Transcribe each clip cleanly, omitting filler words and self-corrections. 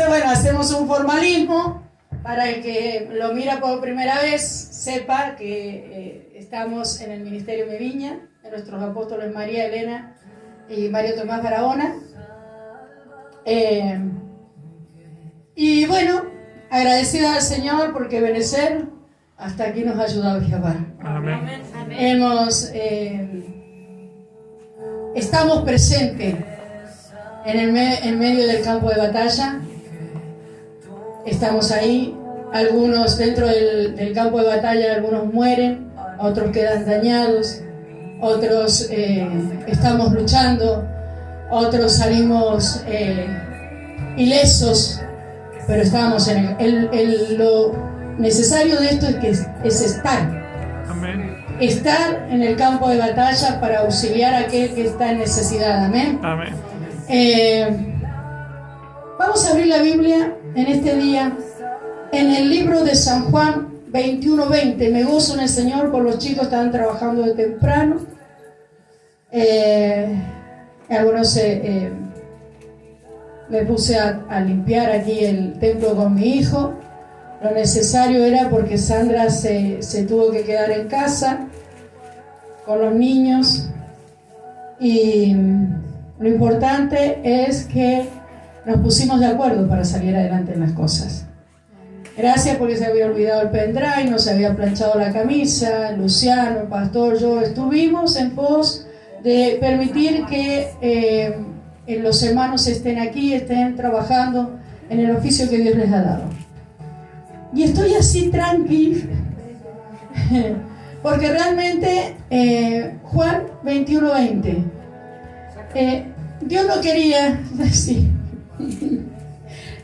Bueno, hacemos un formalismo para el que lo mira por primera vez, sepa que estamos en el Ministerio Meviña, de nuestros apóstoles María Elena y Mario Tomás Barahona. Y bueno, agradecida al Señor porque Benecer hasta aquí nos ha ayudado Jehová. Amén. Estamos presentes en medio del campo de batalla. Estamos ahí, algunos dentro del campo de batalla, algunos mueren, otros quedan dañados, otros estamos luchando, otros salimos ilesos, pero estamos lo necesario de esto es estar. Amén. Estar en el campo de batalla para auxiliar a aquel que está en necesidad. Amén. Amén. Vamos a abrir la Biblia en este día en el libro de San Juan 21:20. Me gozo en el Señor por los chicos que estaban trabajando de temprano. Algunos me puse a limpiar aquí el templo con mi hijo. Lo necesario era porque Sandra se tuvo que quedar en casa con los niños, y lo importante es que nos pusimos de acuerdo para salir adelante en las cosas. Gracias, porque se había olvidado el pendrive, no se había planchado la camisa. Luciano, el pastor, yo estuvimos en pos de permitir que los hermanos estén aquí, estén trabajando en el oficio que Dios les ha dado. Y estoy así tranquila porque realmente Juan 21:20, Dios no quería decir.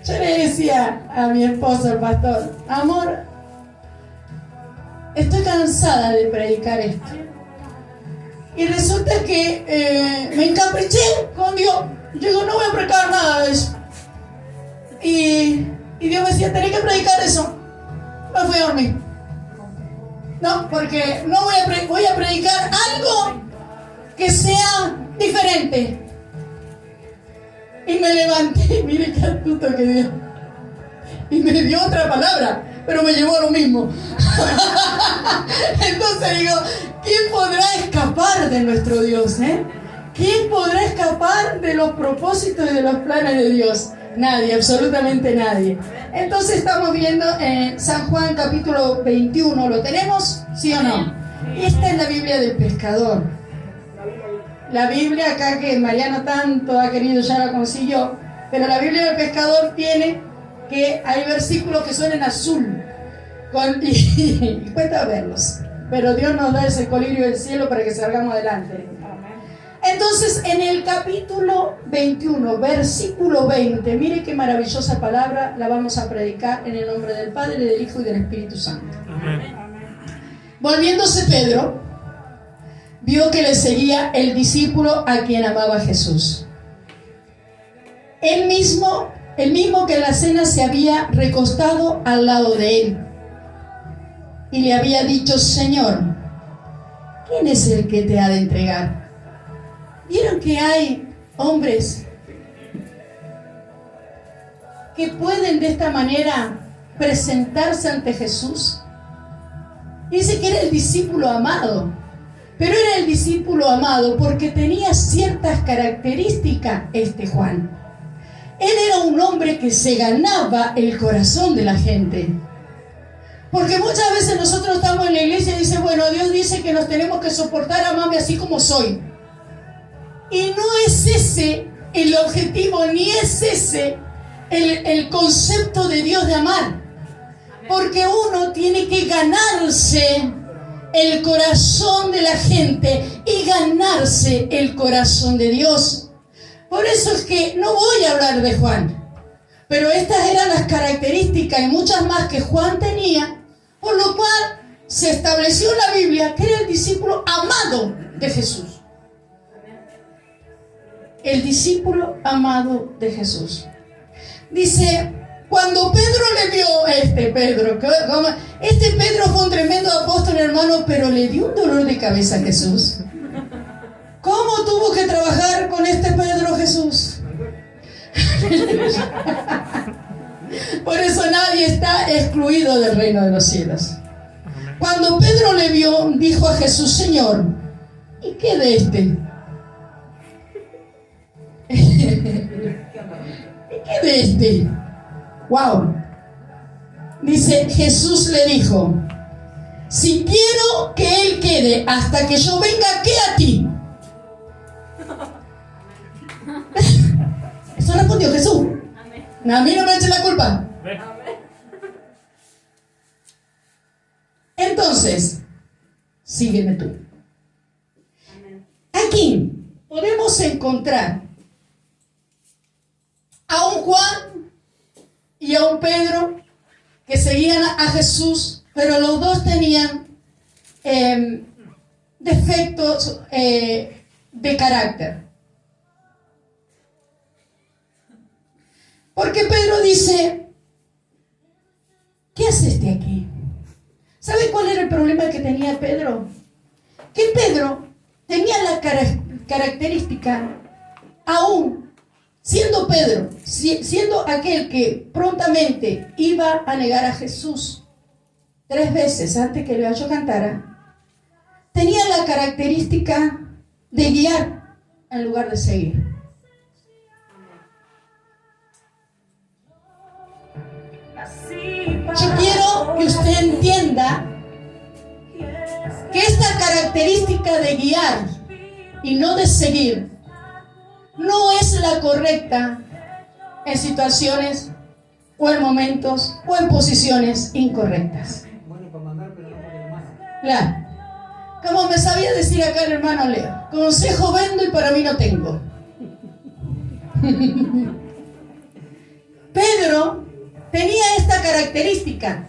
Yo le decía a mi esposo, el pastor, amor, estoy cansada de predicar esto. Y resulta que me encapriché con Dios. Yo digo, no voy a predicar nada de eso. Y Dios me decía, tenés que predicar eso. Me fui a dormir. No, porque no voy a predicar algo que sea diferente. Y me levanté, mire qué astuto que Dios. Y me dio otra palabra, pero me llevó a lo mismo. Entonces digo, ¿quién podrá escapar de nuestro Dios? ¿Quién podrá escapar de los propósitos y de los planes de Dios? Nadie, absolutamente nadie. Entonces estamos viendo San Juan capítulo 21. ¿Lo tenemos? ¿Sí o no? Esta es la Biblia del pescador. La Biblia acá que Mariano tanto ha querido, ya la consiguió. Pero la Biblia del pescador tiene que hay versículos que son en azul. Y cuesta verlos. Pero Dios nos da ese colirio del cielo para que salgamos adelante. Entonces, en el capítulo 21, versículo 20, mire qué maravillosa palabra, la vamos a predicar en el nombre del Padre, del Hijo y del Espíritu Santo. Amén. Volviéndose Pedro, vio que le seguía el discípulo a quien amaba Jesús. El mismo que en la cena se había recostado al lado de él y le había dicho, Señor, ¿quién es el que te ha de entregar? ¿Vieron que hay hombres que pueden de esta manera presentarse ante Jesús? Dice que era el discípulo amado, pero era el discípulo amado porque tenía ciertas características Juan. Él era un hombre que se ganaba el corazón de la gente. Porque muchas veces nosotros estamos en la iglesia y dice, bueno, Dios dice que nos tenemos que soportar, amame así como soy. Y no es ese el objetivo, ni es ese el concepto de Dios de amar. Porque uno tiene que ganarse el corazón de la gente y ganarse el corazón de Dios. Por eso es que no voy a hablar de Juan, pero estas eran las características y muchas más que Juan tenía, por lo cual se estableció en la Biblia que era el discípulo amado de Jesús. El discípulo amado de Jesús. Dice, cuando Pedro le vio, Pedro fue un tremendo apóstol, hermano, pero le dio un dolor de cabeza a Jesús. ¿Cómo tuvo que trabajar con Pedro Jesús? excluido del reino de los cielos. Cuando Pedro le vio, dijo a Jesús: Señor, ¿y qué de este? ¿Y qué de este? Wow. Dice, Jesús le dijo: si quiero que él quede hasta que yo venga, ¿qué a ti? Eso respondió Jesús. A mí no me echen la culpa. Entonces, sígueme tú. Aquí podemos encontrar a un Juan y a un Pedro que seguían a Jesús, pero los dos tenían defectos de carácter. Porque Pedro dice: ¿qué haces aquí? ¿Sabe cuál era el problema que tenía Pedro? Que Pedro tenía la característica, aún siendo Pedro, siendo aquel que prontamente iba a negar a Jesús 3 veces antes que el gallo cantara, tenía la característica de guiar en lugar de seguir. Yo quiero que usted entienda que esta característica de guiar y no de seguir no es la correcta en situaciones o en momentos o en posiciones incorrectas. Claro. Como me sabía decir acá el hermano Leo: consejo vendo y para mí no tengo. Pedro tenía esta característica.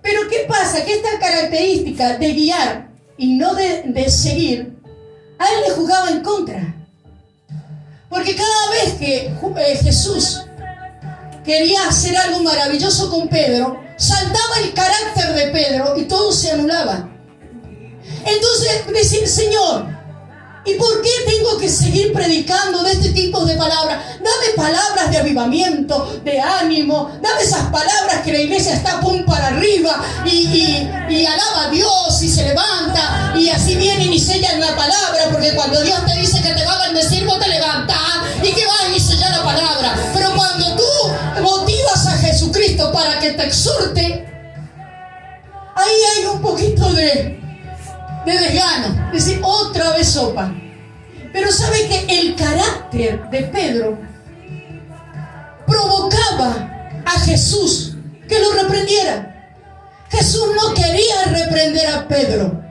Pero ¿qué pasa? Que esta característica de guiar y no de seguir, a él le jugaba en contra. Porque cada vez que Jesús quería hacer algo maravilloso con Pedro, saltaba el carácter de Pedro y todo se anulaba. Entonces decir: Señor, ¿y por qué tengo que seguir predicando de este tipo de palabras? Dame palabras de avivamiento, de ánimo. Dame esas palabras que la iglesia está pum para arriba y alaba a Dios y se levanta. Y así vienen y sellan la palabra. Porque cuando Dios te dice que te va a bendecir, vos te levantas y que vas y sellas la palabra. Pero cuando tú motivas a Jesucristo para que te exhorte, ahí hay un poquito de desgano, es decir, otra vez sopa. Pero sabe que el carácter de Pedro provocaba a Jesús que lo reprendiera. Jesús no quería reprender a Pedro,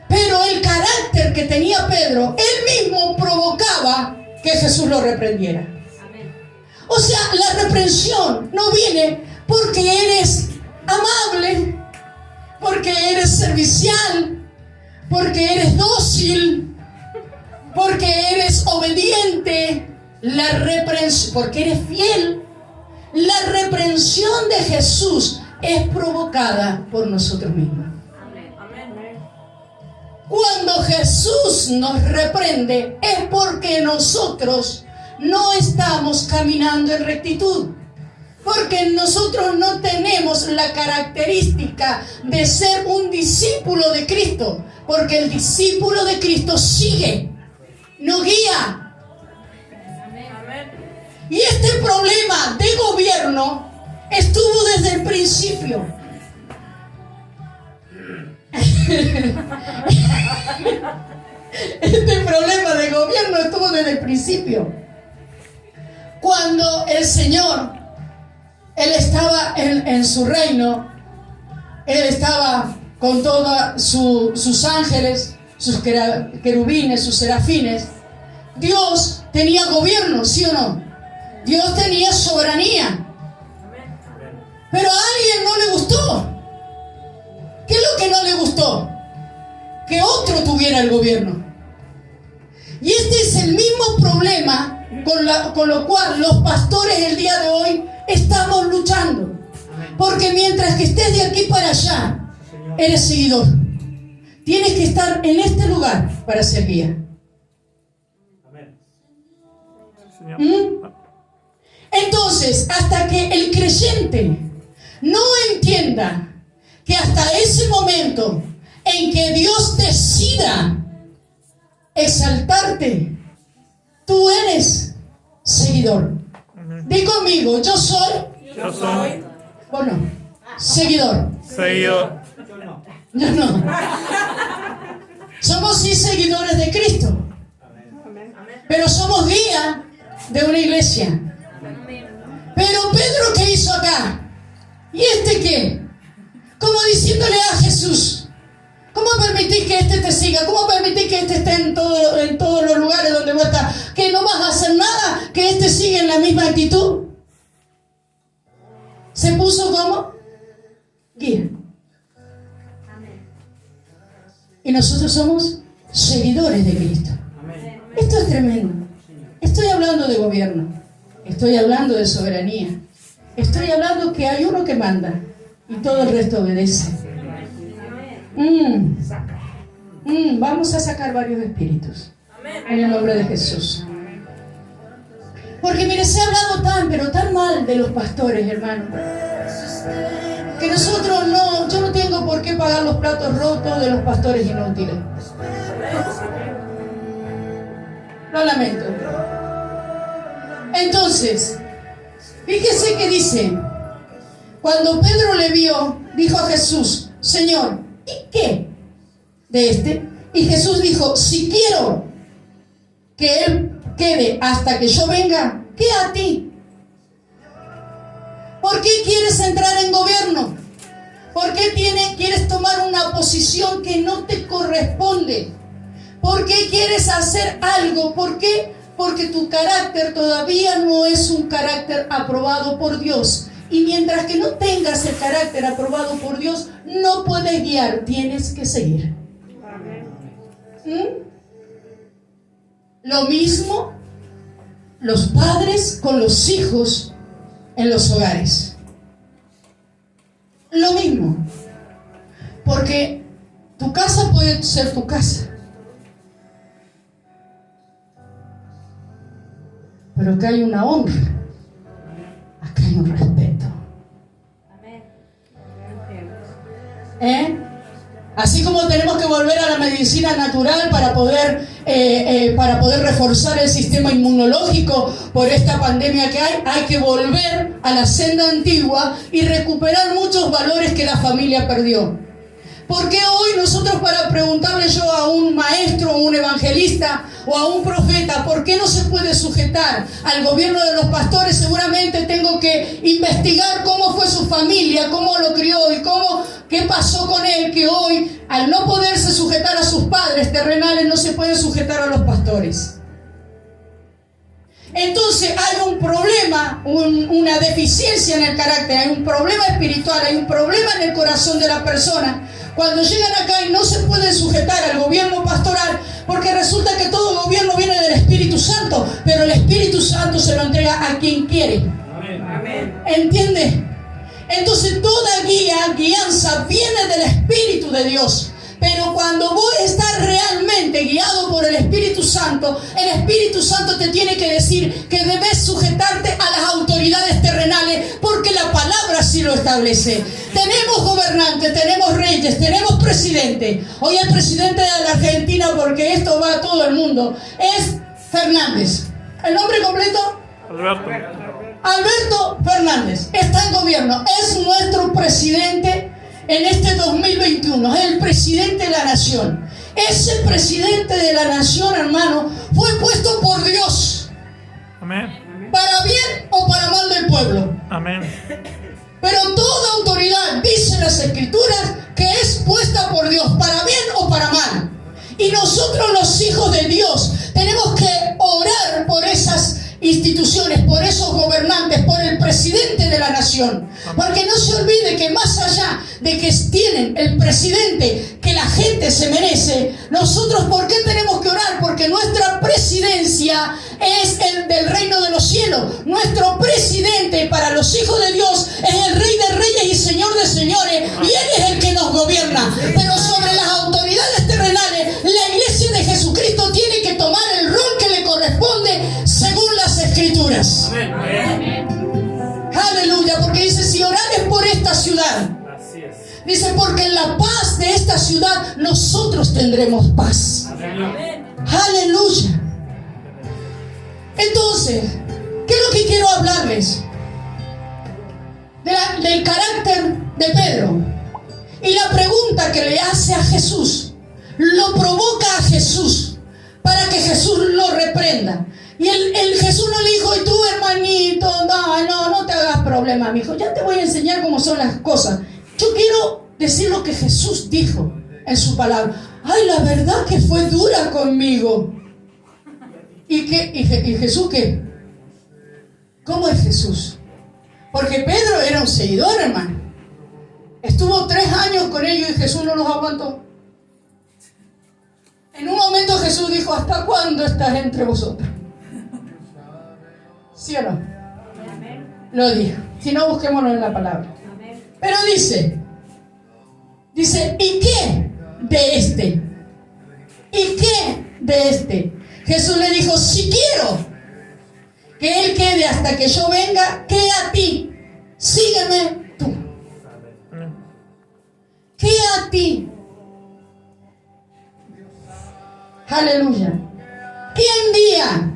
pero el carácter que tenía Pedro, él mismo provocaba que Jesús lo reprendiera. O sea, la reprensión no viene porque eres amable, porque eres servicial, porque eres dócil, porque eres obediente, porque eres fiel. La reprensión de Jesús es provocada por nosotros mismos. Cuando Jesús nos reprende es porque nosotros no estamos caminando en rectitud. Porque nosotros no tenemos la característica de ser un discípulo de Cristo. Porque el discípulo de Cristo sigue, no guía. Y este problema de gobierno estuvo desde el principio. Este problema de gobierno estuvo desde el principio. Cuando el Señor, Él estaba en su reino, Él estaba con todos sus ángeles, sus querubines, sus serafines. Dios tenía gobierno, ¿sí o no? Dios tenía soberanía. Pero a alguien no le gustó. ¿Qué es lo que no le gustó? Que otro tuviera el gobierno. Y este es el mismo problema con lo cual los pastores el día de hoy estamos luchando. Porque mientras que estés de aquí para allá, eres seguidor. Tienes que estar en este lugar para ser guía. Entonces, hasta que el creyente no entienda que hasta ese momento en que Dios decida exaltarte, tú eres seguidor. Di conmigo, yo soy. Bueno, seguidor. Yo no. Somos sí seguidores de Cristo, pero somos guía de una iglesia. Pero Pedro, ¿qué hizo acá? ¿Y este qué? Como diciéndole a Jesús, ¿cómo permitís que este te siga? ¿Cómo permitís que este esté en todos los lugares donde vos estás? ¿Que no vas a hacer nada? ¿Que este siga en la misma actitud? Se puso como guía. Y nosotros somos seguidores de Cristo. Esto es tremendo. Estoy hablando de gobierno. Estoy hablando de soberanía. Estoy hablando que hay uno que manda y todo el resto obedece. Vamos a sacar varios espíritus en el nombre de Jesús. Porque mire, se ha hablado pero tan mal de los pastores, hermano, que nosotros yo no tengo por qué pagar los platos rotos de los pastores inútiles. Lo lamento. Entonces, fíjese que dice, cuando Pedro le vio, dijo a Jesús, Señor, ¿y qué de este? Y Jesús dijo, si quiero que él quede hasta que yo venga, ¿qué a ti? ¿Por qué quieres entrar en gobierno? ¿Por qué quieres tomar una posición que no te corresponde? ¿Por qué quieres hacer algo? ¿Por qué? Porque tu carácter todavía no es un carácter aprobado por Dios. Y mientras que no tengas el carácter aprobado por Dios, no puedes guiar, tienes que seguir. Lo mismo los padres con los hijos en los hogares. Lo mismo. Porque tu casa puede ser tu casa, pero acá hay una honra, acá hay un respeto. Así como tenemos que volver a la medicina natural para poder reforzar el sistema inmunológico por esta pandemia que hay que volver a la senda antigua y recuperar muchos valores que la familia perdió. ¿Por qué hoy nosotros, para preguntarle yo a un maestro, a un evangelista o a un profeta, por qué no se puede sujetar al gobierno de los pastores? Seguramente tengo que investigar cómo fue su familia, cómo lo crió y qué pasó con él, que hoy, al no poderse sujetar a sus padres terrenales, no se puede sujetar a los pastores. Entonces hay un problema, una deficiencia en el carácter, hay un problema espiritual, hay un problema en el corazón de la persona. Cuando llegan acá y no se pueden sujetar al gobierno pastoral, porque resulta que todo gobierno viene del Espíritu Santo, pero el Espíritu Santo se lo entrega a quien quiere. Amén. ¿Entiende? Entonces toda guianza viene del Espíritu de Dios. Pero cuando vos estás realmente guiado por el Espíritu Santo te tiene que decir que debes sujetarte a las autoridades terrenales, porque la palabra sí lo establece. Tenemos gobernantes, tenemos reyes, tenemos presidente. Hoy el presidente de la Argentina, porque esto va a todo el mundo, es Fernández. ¿El nombre completo? Alberto Fernández. Está en gobierno. Es nuestro presidente en este 2021. Es el presidente de la nación. Ese presidente de la nación, hermano, fue puesto por Dios. Amén. Para bien o para mal del pueblo. Amén. Pero toda autoridad, dicen las Escrituras, que es puesta por Dios, para bien o para mal. Y nosotros, los hijos de Dios, tenemos que orar por esas instituciones, por esos gobernantes, por el presidente de la nación. Porque no se olvide que más allá de que tienen el presidente que la gente se merece, nosotros, ¿por qué tenemos que orar? Porque nuestra presidencia es el del reino de los cielos. Nuestro presidente para los hijos de Dios es el Rey de Reyes y Señor de Señores, y Él es el que nos gobierna. Pero sobre las autoridades terrenales, la iglesia de Jesucristo tiene que tomar el rol que le corresponde según las Escrituras. Amén. Aleluya, porque dice, si orares por esta ciudad. Así es. Dice, porque en la paz de esta ciudad nosotros tendremos paz. Amén. Aleluya. Entonces, ¿qué es lo que quiero hablarles? Del carácter de Pedro. Y la pregunta que le hace a Jesús, lo provoca a Jesús, para que Jesús lo reprenda. Y el Jesús no le dijo, y tú hermanito, no te hagas problema, mijo, ya te voy a enseñar cómo son las cosas. Yo quiero decir lo que Jesús dijo en su palabra. Ay, la verdad que fue dura conmigo. ¿Y Jesús qué? ¿Cómo es Jesús? Porque Pedro era un seguidor, hermano. Estuvo 3 años con ellos y Jesús no los aguantó. En un momento Jesús dijo, ¿hasta cuándo estás entre vosotros? ¿Sí o no? Lo dijo. Si no, busquémoslo en la palabra. Pero dice, ¿y qué de este? ¿Y qué de este? Jesús le dijo, si quiero que él quede hasta que yo venga, ¿qué a ti? Sígueme tú. ¿Qué a ti? Aleluya. ¿Quién guía?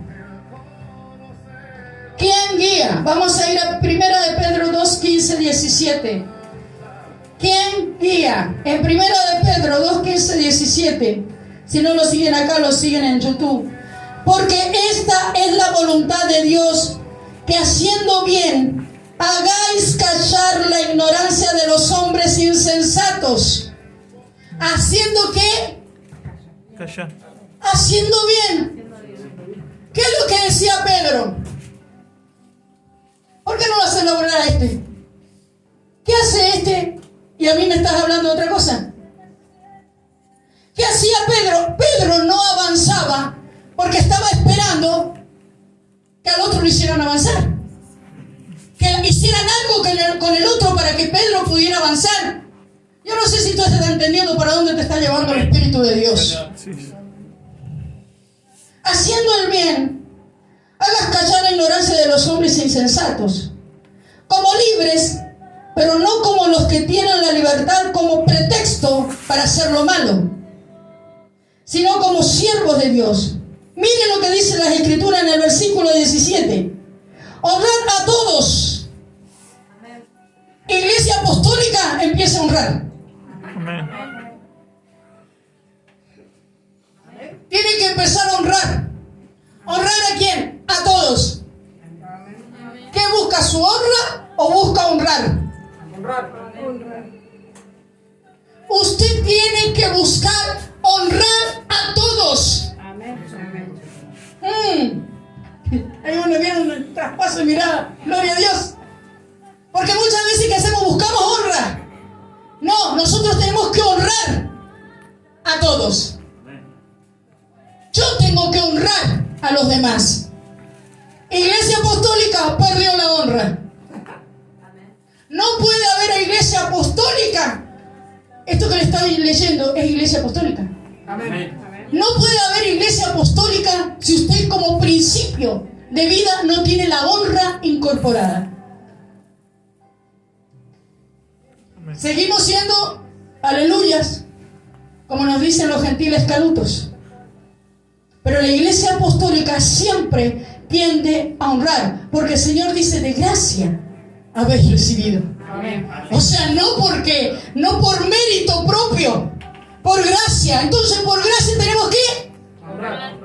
¿Quién guía? Vamos a ir a 1 de Pedro 2, 15, 17. ¿Quién guía? En 1 de Pedro 2, 15, 17. Si no lo siguen acá, lo siguen en YouTube. Porque esta es la voluntad de Dios, que haciendo bien hagáis callar la ignorancia de los hombres insensatos. ¿Haciendo qué? Calla. Haciendo bien. ¿Qué es lo que decía Pedro? ¿Por qué no lo haces laborar a este? ¿Qué hace este? Y a mí me estás hablando de otra cosa. ¿Qué hacía Pedro? Pedro no avanzaba porque estaba esperando que al otro lo hicieran avanzar. Que hicieran algo con el otro para que Pedro pudiera avanzar. Yo no sé si tú estás entendiendo para dónde te está llevando el Espíritu de Dios. Haciendo el bien, hagas callar la ignorancia de los hombres insensatos, como libres, pero no como los que tienen la libertad como pretexto para hacer lo malo, sino como siervos de Dios. Miren lo que dice las Escrituras en el versículo 17. Honrad a todos. Iglesia apostólica empieza a honrar. Amén. Tiene que empezar a honrar. ¿Honrar a quién? A todos. ¿Qué busca? ¿Su honra o busca honrar? Usted tiene que buscar honrar a todos. Hay uno que viene un traspaso de mirada. Gloria a Dios. Porque muchas veces que hacemos buscamos honra. No, nosotros tenemos que honrar a todos. Yo tengo que honrar a los demás. Iglesia apostólica perdió la honra. No puede haber iglesia apostólica. Esto que le estoy leyendo es iglesia apostólica. No puede haber iglesia apostólica si usted como principio de vida no tiene la honra incorporada. Seguimos siendo aleluyas, como nos dicen los gentiles canutos. Pero la iglesia apostólica siempre tiende a honrar, porque el Señor dice, de gracia habéis recibido. Amén. O sea, no por mérito propio, por gracia. Entonces, por gracia tenemos que honrar.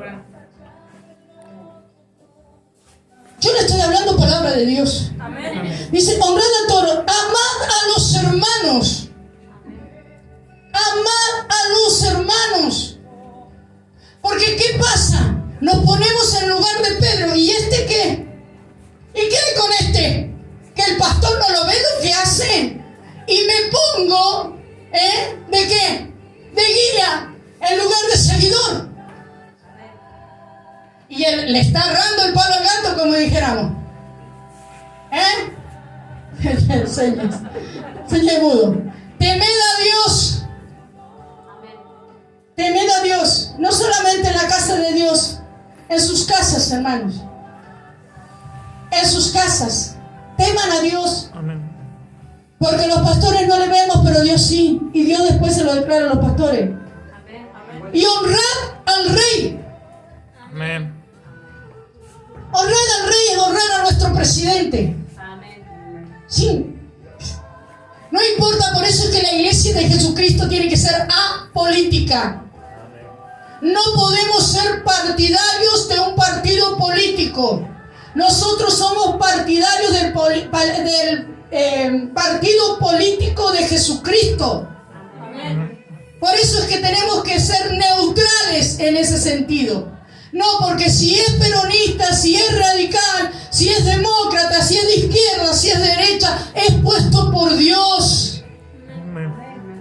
Yo le estoy hablando palabra de Dios. Amén. Dice, honrad a todos, amad a los hermanos. Amad a los hermanos. Porque ¿qué pasa? Nos ponemos en lugar de Pedro. ¿Y este qué? ¿Y qué hay con este? Que el pastor no lo ve lo que hace. Y me pongo, ¿de qué? De guía, en lugar de seguidor. Y él le está agarrando el palo al gato, como dijéramos. Señor mudo. Temed a Dios. Temed a Dios, no solamente en la casa de Dios, en sus casas, hermanos. En sus casas. Teman a Dios. Amén. Porque los pastores no le vemos, pero Dios sí. Y Dios después se lo declara a los pastores. Y honrad al rey. Amén. Honrar al rey es honrar a nuestro presidente. Sí. No importa, por eso es que la iglesia de Jesucristo tiene que ser apolítica. No podemos ser partidarios de un partido político. Nosotros somos partidarios del partido político de Jesucristo. Por eso es que tenemos que ser neutrales en ese sentido. No, porque si es peronista, si es radical, si es demócrata, si es de izquierda, si es de derecha, es puesto por Dios.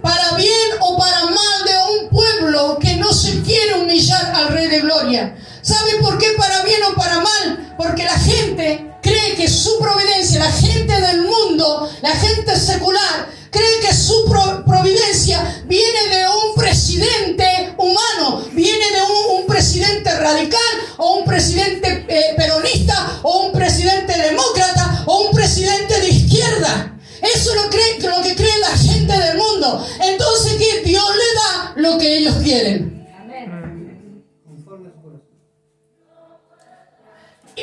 Para bien o para mal de un pueblo que no se quiere humillar al Rey de Gloria. ¿Sabe por qué para bien o para mal? Porque la gente cree que su providencia, la gente del mundo, la gente secular, cree que su providencia viene de un presidente humano, viene de un presidente radical, o un presidente peronista, o un presidente demócrata, o un presidente de izquierda. Eso es lo que cree la gente del mundo. Entonces, ¿qué? Dios le da lo que ellos quieren.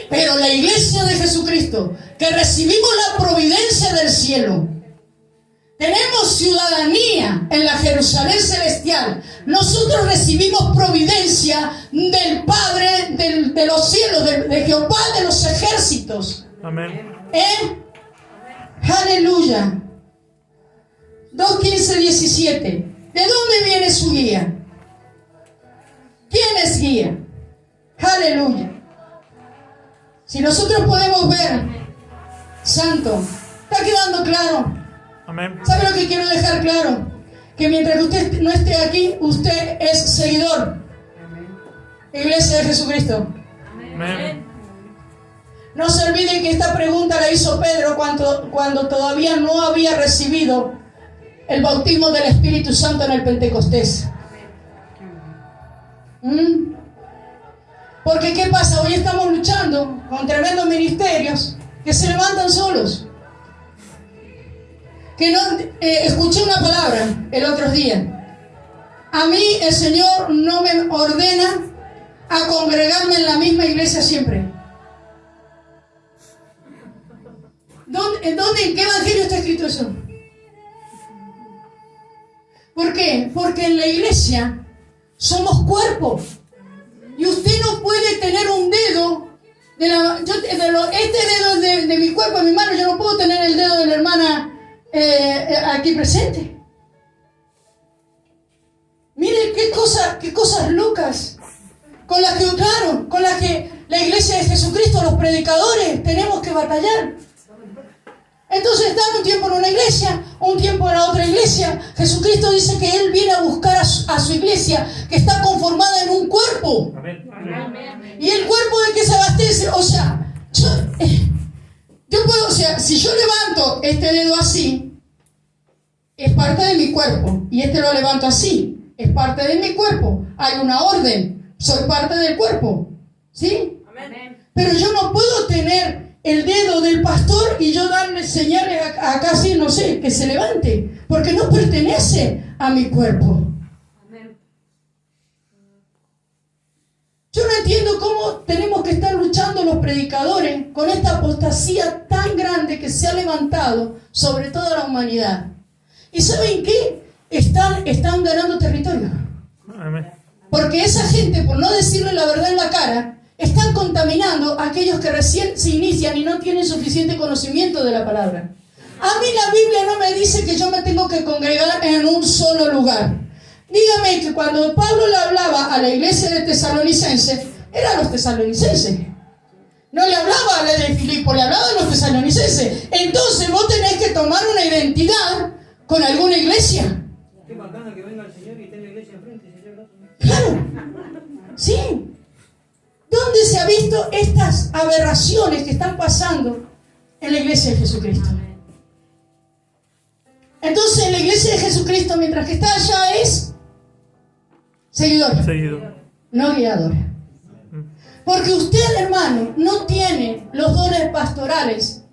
Pero la iglesia de Jesucristo, que recibimos la providencia del cielo, tenemos ciudadanía en la Jerusalén celestial. Nosotros recibimos providencia del Padre de los cielos, de Jehová de los ejércitos. Amén. Aleluya. 2:15-17. ¿De dónde viene su guía? ¿Quién es guía? Aleluya. Si nosotros podemos ver, santo, ¿está quedando claro? Amén. ¿Sabe lo que quiero dejar claro? Que mientras que usted no esté aquí, usted es seguidor. Iglesia de Jesucristo. Amén. No se olviden que esta pregunta la hizo Pedro cuando todavía no había recibido el bautismo del Espíritu Santo en el Pentecostés. Porque ¿qué pasa? Hoy estamos luchando con tremendos ministerios que se levantan solos. Que no, escuché una palabra el otro día. A mí el Señor no me ordena a congregarme en la misma iglesia siempre. ¿En qué evangelio está escrito eso? ¿Por qué? Porque en la iglesia somos cuerpo. Y usted no puede tener un dedo este dedo es de mi cuerpo, de mi mano. Yo no puedo tener el dedo de la hermana aquí presente. Miren qué cosas locas con las que la iglesia de Jesucristo, los predicadores, tenemos que batallar. Entonces están un tiempo en una iglesia, un tiempo en la otra iglesia. Jesucristo dice que Él viene a buscar a su iglesia, que está conformada en un cuerpo. Amén. Y el cuerpo de que se abastece, o sea, yo puedo, o sea, si yo levanto este dedo así, es parte de mi cuerpo, y este lo levanto así, es parte de mi cuerpo. Hay una orden, soy parte del cuerpo, ¿sí? Amén. Pero yo no puedo tener el dedo del pastor y yo darle señales a casi, no sé, que se levante, porque no pertenece a mi cuerpo. Yo no entiendo cómo tenemos que estar luchando los predicadores con esta apostasía tan grande que se ha levantado sobre toda la humanidad. ¿Y saben qué? Están ganando territorio. Amén. Porque esa gente, por no decirle la verdad en la cara, están contaminando a aquellos que recién se inician y no tienen suficiente conocimiento de la palabra. A mí la Biblia no me dice que yo me tengo que congregar en un solo lugar. Dígame que cuando Pablo le hablaba a la iglesia de Tesalonicenses, eran los tesalonicenses. No le hablaba a la de Filipo, le hablaba a los tesalonicenses. Entonces vos tenés que tomar una identidad con alguna iglesia. Qué bacana que venga el Señor y esté en la iglesia enfrente, Señor. Claro, sí. ¿Dónde se ha visto estas aberraciones que están pasando en la iglesia de Jesucristo? Entonces, la iglesia de Jesucristo, mientras que está allá, es seguidora, no guiadora. Porque usted, hermano, no tiene los dones pastorales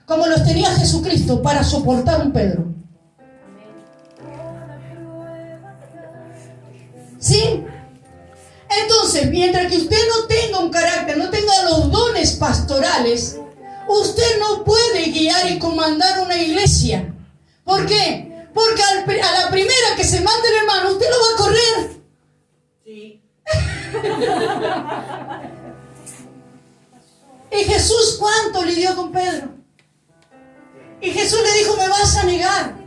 como los tenía Jesucristo para soportar un Pedro. ¿Sí? Entonces, mientras que usted no tenga un carácter, no tenga los dones pastorales, usted no puede guiar y comandar una iglesia. ¿Por qué? Porque a la primera que se mande el hermano, usted lo va a correr. Sí. Y Jesús, ¿cuánto lidió con Pedro? Y Jesús le dijo, me vas a negar.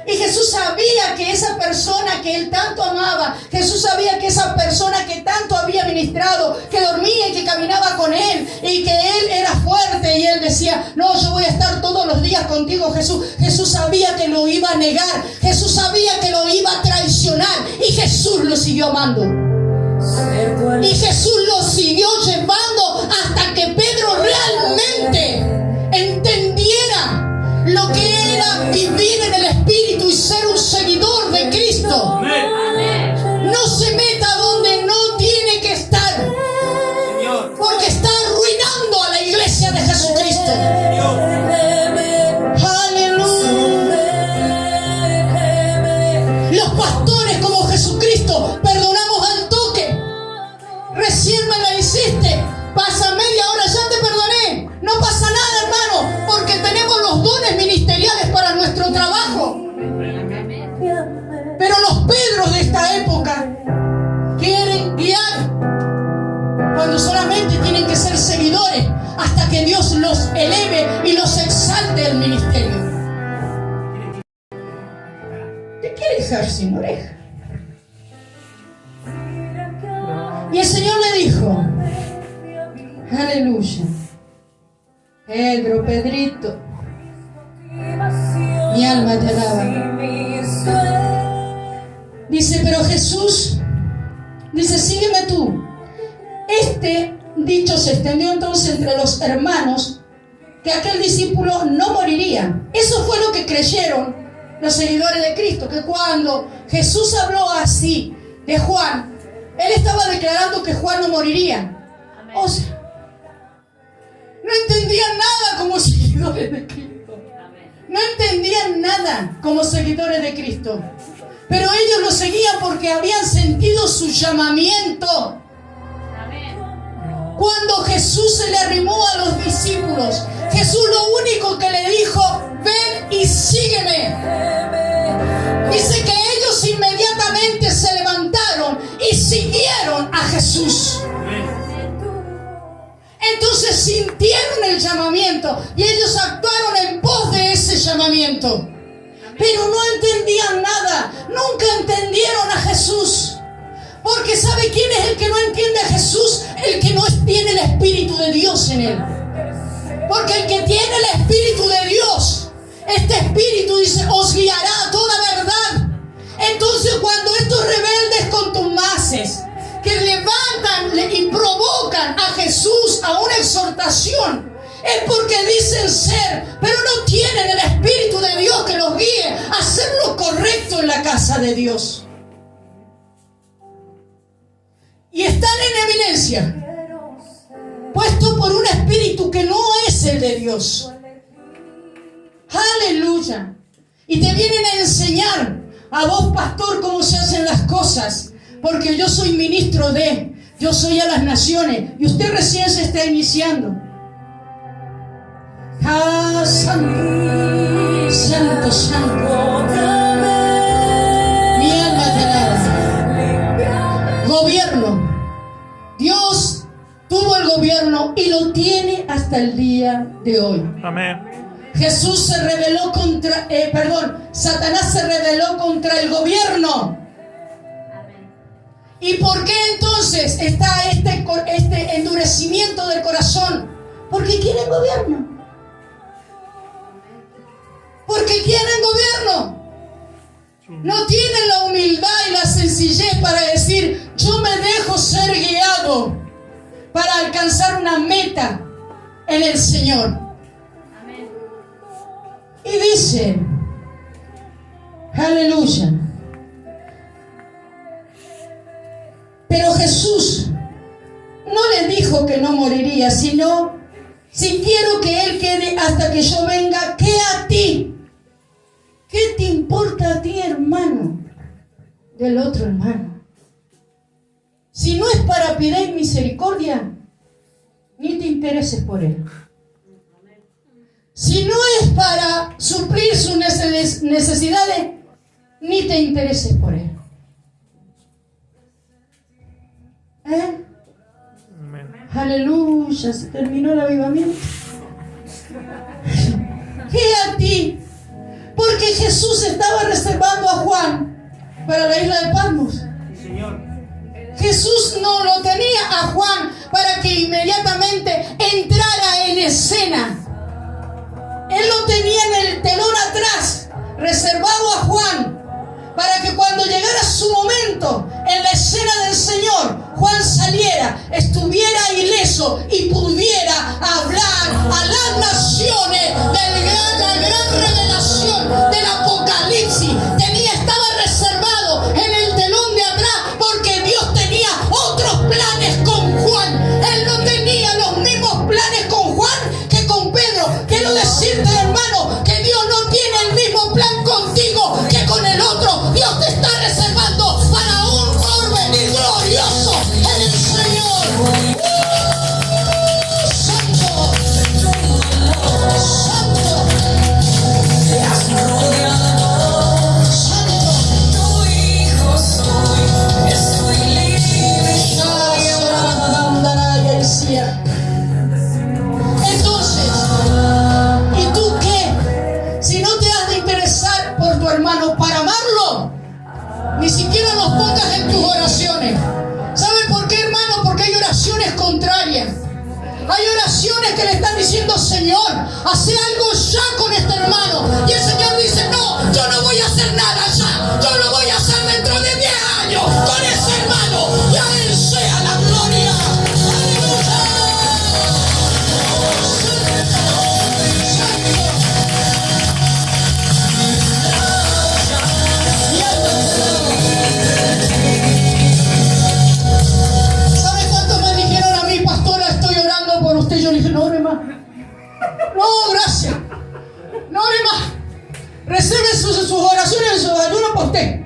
Y Jesús sabía que esa persona que él tanto amaba, Jesús sabía que esa persona que tanto había ministrado, que dormía y que caminaba con él, y que él era fuerte, y él decía, no, yo voy a estar todos los días contigo, Jesús. Jesús sabía que lo iba a negar, Jesús sabía que lo iba a traicionar, y Jesús lo siguió amando. Y Jesús lo siguió llevando hasta que Pedro realmente entendiera lo que era vivir en el Espíritu y ser un seguidor de Cristo. No se meta donde no tiene que estar, porque está arruinando a la iglesia de Jesucristo. Aleluya. Los pastores como Jesucristo perdonamos al toque. Recién me la hiciste, pasa media hora, ya te perdoné. No pasa nada, hermano, porque tenemos los dones ministeriales para nuestro trabajo. Pero los Pedros de esta época quieren guiar cuando solamente tienen que ser seguidores hasta que Dios los eleve y los exalte del ministerio. ¿Qué quiere dejar sin oreja? Y el Señor le dijo, aleluya, Pedro, Pedrito, mi alma te alaba. Dice, pero Jesús, dice, sígueme tú. Este dicho se extendió entonces entre los hermanos, que aquel discípulo no moriría. Eso fue lo que creyeron los seguidores de Cristo, que cuando Jesús habló así de Juan, Él estaba declarando que Juan no moriría. O sea, no entendían nada como seguidores de Cristo. No entendían nada como seguidores de Cristo. Pero ellos lo seguían porque habían sentido su llamamiento. Cuando Jesús se le arrimó a los discípulos, Jesús lo único que le dijo, ven y sígueme. Dice que ellos inmediatamente se levantaron y siguieron a Jesús. Entonces sintieron el llamamiento y ellos actuaron en pos de ese llamamiento. Pero no entendían nada, nunca entendieron a Jesús. Porque ¿sabe quién es el que no entiende a Jesús? El que no tiene el Espíritu de Dios en él. Porque el que tiene el Espíritu de Dios, este Espíritu dice, os guiará a toda verdad. Entonces cuando estos rebeldes contumaces que levantan y provocan a Jesús a una exhortación, es porque dicen ser, pero no tienen el Espíritu de Dios que los guíe a hacer lo correcto en la casa de Dios. Y están en evidencia, puesto por un espíritu que no es el de Dios. Aleluya. Y te vienen a enseñar a vos, pastor, cómo se hacen las cosas, porque yo soy ministro yo soy a las naciones, y usted recién se está iniciando. Ah, santo, santo, santo. Mi alma te alaba. Gobierno. Dios tuvo el gobierno y lo tiene hasta el día de hoy. Amén. Jesús se rebeló contra, Satanás se rebeló contra el gobierno. ¿Y por qué entonces está este endurecimiento del corazón? Porque quieren gobierno. Porque quieren gobierno. No tienen la humildad y la sencillez para decir, yo me dejo ser guiado para alcanzar una meta en el Señor. Y dice, aleluya. Pero Jesús no le dijo que no moriría, sino Si quiero que Él quede hasta que yo venga, ¿qué a ti? ¿Qué te importa a ti, hermano, del otro hermano? Si no es para pedir misericordia, ni te intereses por él. Si no es para suplir sus necesidades, ni te intereses por él. Amén. Aleluya, se terminó el avivamiento. ¿Qué a ti? Porque Jesús estaba reservando a Juan para la isla de Patmos. Sí, Señor. Jesús no lo tenía a Juan para que inmediatamente entrara en escena. Él lo tenía en el telón atrás, reservado a Juan, para que cuando llegara su momento en la escena del Señor, Juan saliera, estuviera ileso y pudiera hablar a las naciones de la gran revelación del Apocalipsis. Estaba reservado en el telón de atrás porque Dios tenía otros planes con Juan. Él no tenía los mismos planes con Juan que con Pedro. Quiero decirte, hermano, que Dios no tiene el mismo plan contigo que con el otro. Dios te está reservando para un porvenir glorioso en el Señor. ¡Santo! ¡Santo! Entonces, ¿y tú qué? Si no te has de interesar por tu hermano para amarlo, ni siquiera los pongas en tus oraciones. ¿Saben por qué, hermano? Porque hay oraciones contrarias. Hay oraciones que le están diciendo: Señor, hace algo ya con este hermano. Y el Señor dice: no, yo no voy a hacer nada ya. Yo lo voy a hacer dentro de 10 años con ese hermano. Y a Él sea la gloria. ¡Aleluya! ¿Sabes cuántos me dijeron a mí: pastora, estoy orando por usted? Yo le dije: no ore más. No, gracias. No ore más. Recibe sus oraciones y sus ayunos por usted.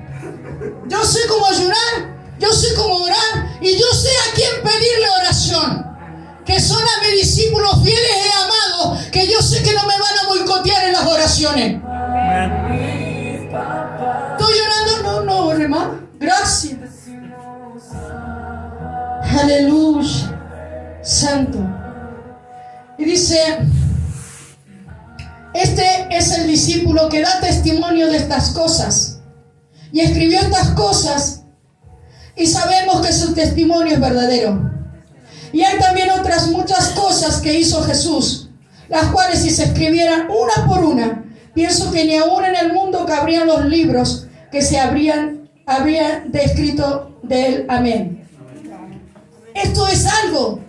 Yo sé cómo ayunar, yo sé cómo orar y yo sé a quién pedirle oración. Que son a mis discípulos fieles y amados, que yo sé que no me van a boicotear en las oraciones. Amén. ¿Estoy llorando? No ore más. Gracias. Aleluya. Santo. Y dice: este es el discípulo que da testimonio de estas cosas y escribió estas cosas, y sabemos que su testimonio es verdadero. Y hay también otras muchas cosas que hizo Jesús, las cuales, si se escribieran una por una, pienso que ni aún en el mundo cabrían los libros que se habrían descrito de él. Amén. Esto es algo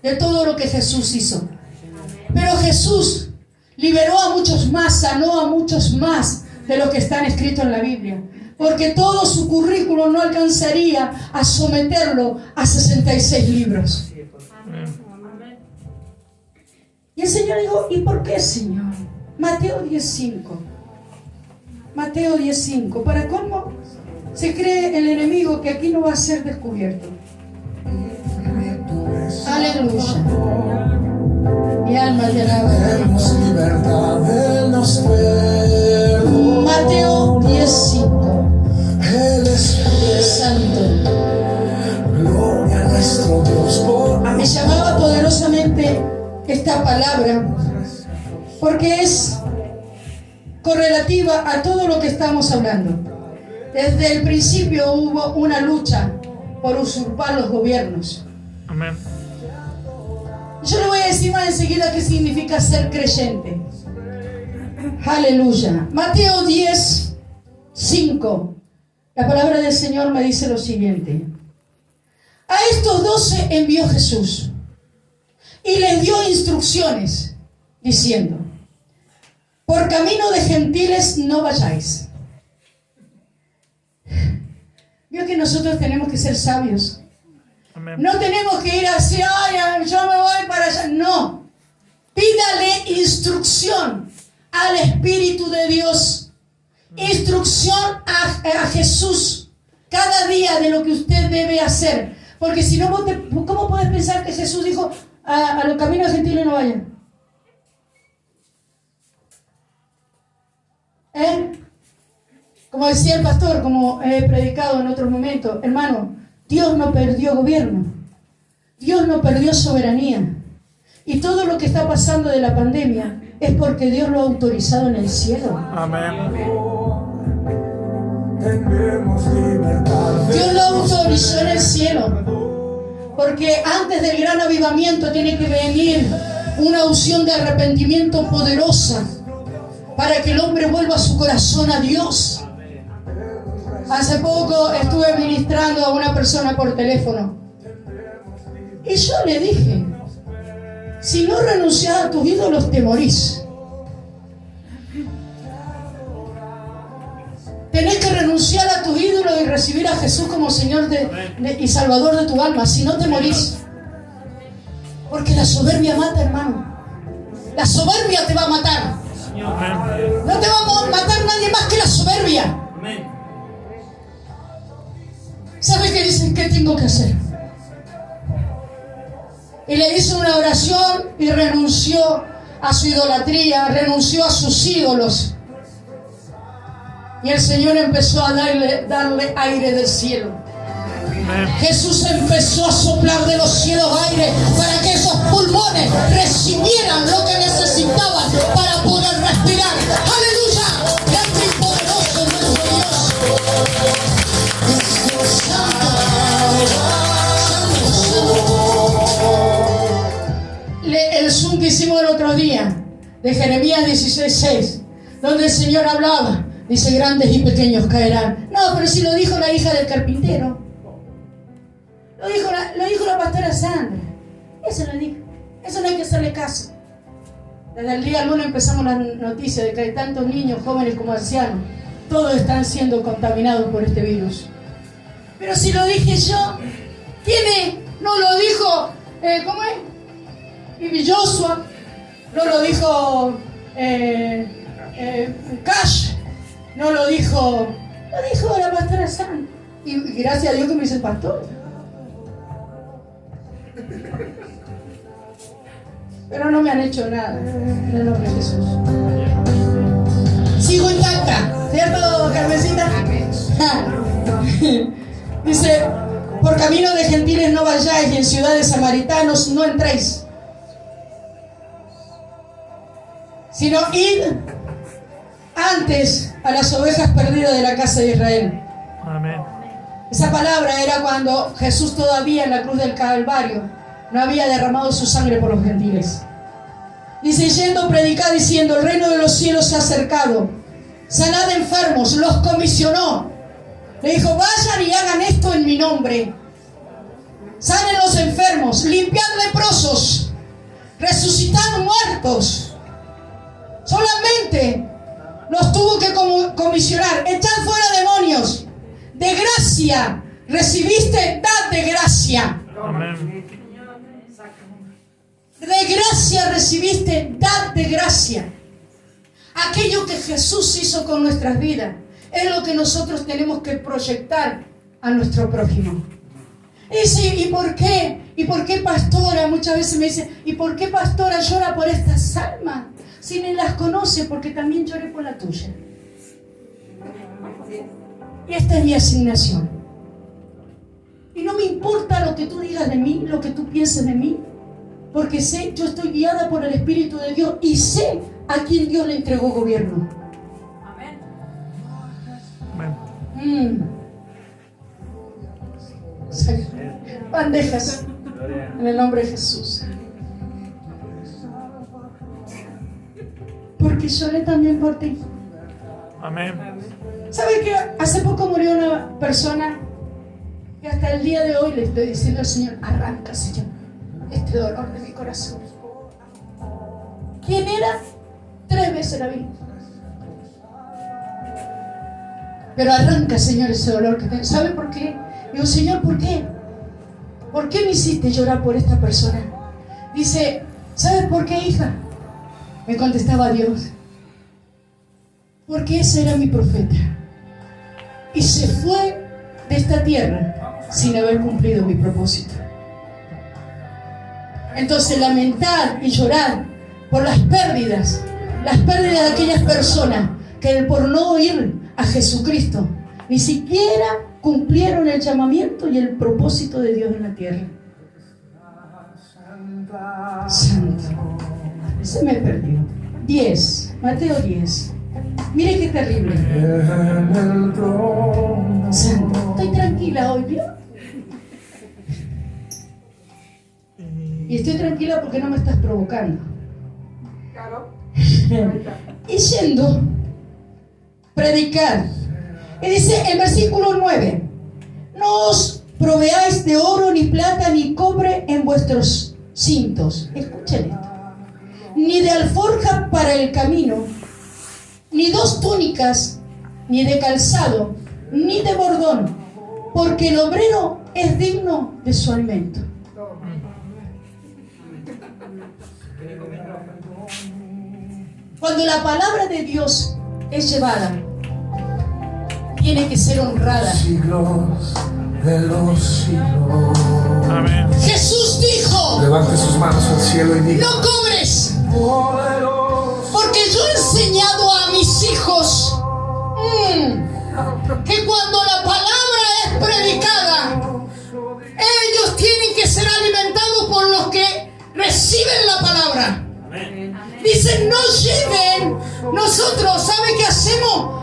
de todo lo que Jesús hizo. Pero Jesús liberó a muchos más, sanó a muchos más de lo que están escritos en la Biblia. Porque todo su currículo no alcanzaría a someterlo a 66 libros. Y el Señor dijo: ¿y por qué, Señor? Mateo 10:5. Mateo 10:5. Para colmo, se cree el enemigo que aquí no va a ser descubierto. Aleluya. Mi alma te alaba. Mateo 10:5. Santo. Me llamaba poderosamente esta palabra porque es correlativa a todo lo que estamos hablando. Desde el principio hubo una lucha por usurpar los gobiernos. Amén. Yo le voy a decir más enseguida qué significa ser creyente. Aleluya. Mateo 10:5. La palabra del Señor me dice lo siguiente: a estos 12 envió Jesús y les dio instrucciones diciendo: por camino de gentiles no vayáis. Vio que nosotros tenemos que ser sabios. Amén. No tenemos que ir así: ay, yo me voy para allá. No. Pídale instrucción al Espíritu de Dios. Instrucción a Jesús cada día de lo que usted debe hacer. Porque si no, ¿cómo puedes pensar que Jesús dijo a los caminos gentiles no vayan? Como decía el pastor, como he predicado en otros momentos, hermano, Dios no perdió gobierno. Dios no perdió soberanía. Y todo lo que está pasando de la pandemia es porque Dios lo ha autorizado en el cielo. Amén. Dios lo autorizó en el cielo. Porque antes del gran avivamiento tiene que venir una unción de arrepentimiento poderosa para que el hombre vuelva su corazón a Dios. Hace poco estuve ministrando a una persona por teléfono. Y yo le dije, si no renuncias a tus ídolos, te morís. Tenés que renunciar a tus ídolos y recibir a Jesús como Señor y Salvador de tu alma. Si no, te morís. Porque la soberbia mata, hermano. La soberbia te va a matar. No te va a matar nadie más que la soberbia. ¿Sabe qué dicen? ¿Qué tengo que hacer? Y le hizo una oración y renunció a su idolatría, renunció a sus ídolos. Y el Señor empezó a darle aire del cielo. Jesús empezó a soplar de los cielos aire para que esos pulmones recibieran lo que necesitaban para poder respirar. ¡Aleluya! ¡Grande y poderoso es nuestro Dios! El Zoom que hicimos el otro día de Jeremías 16:6, donde el Señor hablaba, dice: grandes y pequeños caerán. No, pero si lo dijo la hija del carpintero, lo dijo la pastora Sandra. Eso lo dijo. Eso no hay que hacerle caso. Desde el día lunes empezamos la noticia de que hay tantos niños, jóvenes como ancianos, todos están siendo contaminados por este virus. Pero si lo dije yo, ¿quién es? No lo dijo, ¿cómo es? Y Joshua, no lo dijo Cash, no lo dijo la pastora Sandra. Y gracias a Dios que me dice el pastor. Pero no me han hecho nada en el nombre de Jesús. Sigo intacta, ¿cierto, Carmencita? Dice: por camino de gentiles no vayáis, y en ciudades samaritanos no entréis, sino id antes a las ovejas perdidas de la casa de Israel. Amén. Esa palabra era cuando Jesús todavía en la cruz del Calvario no había derramado su sangre por los gentiles. Dice: yendo predicad diciendo: el reino de los cielos se ha acercado, sanad enfermos. Los comisionó, le dijo: vayan y hagan esto en mi nombre, sanen los enfermos, limpiad leprosos, resucitad muertos. Solamente los tuvo que comisionar. Echad fuera demonios. De gracia recibiste, dad de gracia. Amén. De gracia recibiste, dad de gracia. Aquello que Jesús hizo con nuestras vidas es lo que nosotros tenemos que proyectar a nuestro prójimo. Y dice: ¿y por qué? ¿Y por qué, pastora? Muchas veces me dice: ¿y por qué, pastora, llora por estas almas? Si ni las conoce, porque también lloré por la tuya. Y esta es mi asignación. Y no me importa lo que tú digas de mí, lo que tú pienses de mí, porque sé, yo estoy guiada por el Espíritu de Dios y sé a quién Dios le entregó gobierno. Amén. Bandejas en el nombre de Jesús. Porque lloré también por ti. Amén. ¿Sabes que hace poco murió una persona que hasta el día de hoy le estoy diciendo al Señor: arranca, Señor, este dolor de mi corazón? ¿Quién era? 3 veces la vi. Pero arranca, Señor, ese dolor que tengo. ¿Sabe por qué? Digo: Señor, ¿por qué? ¿Por qué me hiciste llorar por esta persona? Dice: ¿sabes por qué, hija? Me contestaba Dios. Porque ese era mi profeta. Y se fue de esta tierra sin haber cumplido mi propósito. Entonces lamentar y llorar por las pérdidas de aquellas personas que por no ir a Jesucristo ni siquiera cumplieron el llamamiento y el propósito de Dios en la tierra. Santo. Se me perdió. 10, Mateo 10. Mire qué terrible. Santo. Estoy tranquila hoy, ¿vio? Y estoy tranquila porque no me estás provocando. Y yendo, predicar. Y dice el versículo 9: no os proveáis de oro, ni plata, ni cobre en vuestros cintos. Escuchen esto. Ni de alforja para el camino, ni 2 túnicas, ni de calzado, ni de bordón, porque el obrero es digno de su alimento. Cuando la palabra de Dios es llevada, tiene que ser honrada. Siglos de los siglos. Amén. Jesús dijo: Levante sus manos al cielo y diga: no cobres, poderoso. porque yo he enseñado a mis hijos que cuando la palabra es predicada, ellos tienen que ser alimentados por los que reciben la palabra. Dicen: no lleven. Nosotros, ¿sabe qué hacemos?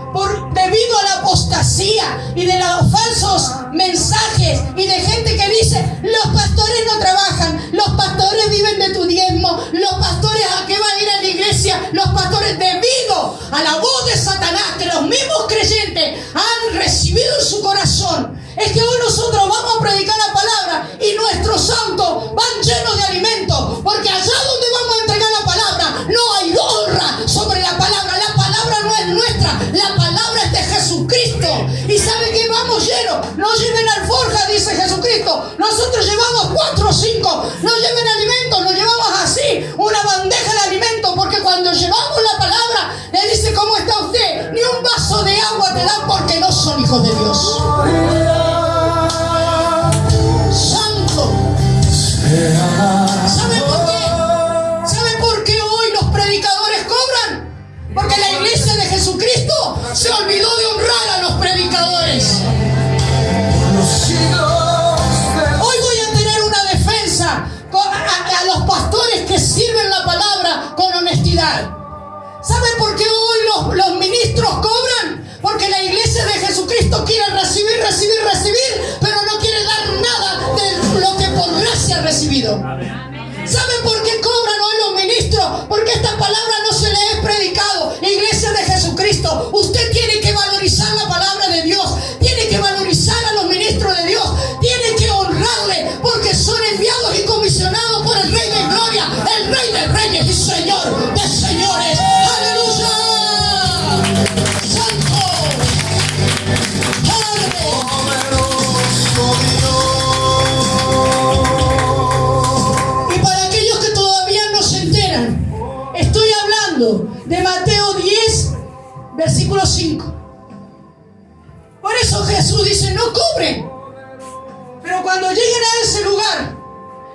Debido a la apostasía y de los falsos mensajes y de gente que dice: los pastores no trabajan, los pastores viven de tu diezmo, los pastores a qué van a ir a la iglesia, los pastores, debido a la voz de Satanás que los mismos creyentes han recibido en su corazón, es que hoy nosotros vamos a predicar la palabra y nuestros santos van llenos de alimento, porque allá donde vamos a entregar la palabra no hay honra sobre la palabra. La palabra no es nuestra, la palabra es de Jesucristo. Y ¿sabe que vamos llenos? No lleven alforja, dice Jesucristo. Nosotros llevamos 4 o 5. No lleven alimentos, nos llevamos así, una bandeja de alimento, porque cuando llevamos la palabra, le dice: ¿cómo está usted? Ni un vaso de agua te dan, porque no son hijos de Dios. Santo. ¿Sabe por qué? ¿Sabe por qué hoy los predicadores cobran? Porque la iglesia de Jesucristo se olvidó de honrar a los predicadores. Hoy voy a tener una defensa a los pastores que sirven la palabra con honestidad. ¿Sabe por qué hoy los ministros cobran? Porque la iglesia de Jesucristo quiere recibir, pero no quiere dar nada de lo que por gracia ha recibido. ¿Sabe por qué cobran hoy los ministros? Porque esta palabra no se le es predicado. Iglesia de Jesucristo, usted tiene que valorizar la palabra de Dios, tiene que valorizar a los ministros de Dios, tiene que honrarle, porque son enviados y comisionados por el Rey de Gloria, el Rey de Reyes y Señor de Señores. ¡Aleluya! ¡Santo! Y para aquellos que todavía no se enteran, estoy hablando de Mateo 10, versículo 5. Por eso Jesús dice: no cobren. Pero cuando lleguen a ese lugar,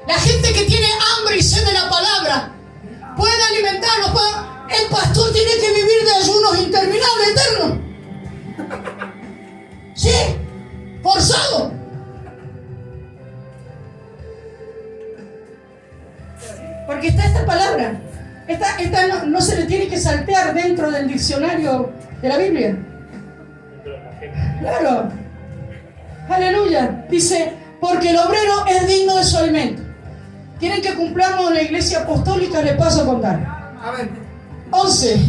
la gente que tiene hambre y sed de la palabra puede alimentarlos. El pastor tiene que vivir de ayunos interminables, eternos. Sí, forzado. Porque está esta palabra. Esta no se le tiene que saltear dentro del diccionario de la Biblia. Claro. Aleluya. Dice: porque el obrero es digno de su alimento. ¿Quieren que cumplamos la iglesia apostólica? Les paso a contar. 11.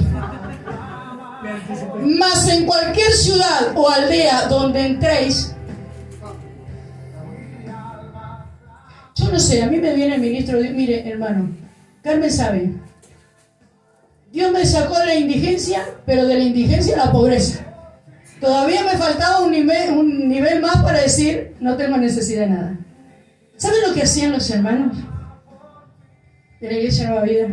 Mas en cualquier ciudad o aldea donde entréis. Yo no sé, a mí me viene el ministro y mire, hermano, Carmen sabe, Dios me sacó de la indigencia, pero de la indigencia a la pobreza. Todavía me faltaba un nivel más para decir: no tengo necesidad de nada. ¿Saben lo que hacían los hermanos de la Iglesia Nueva Vida?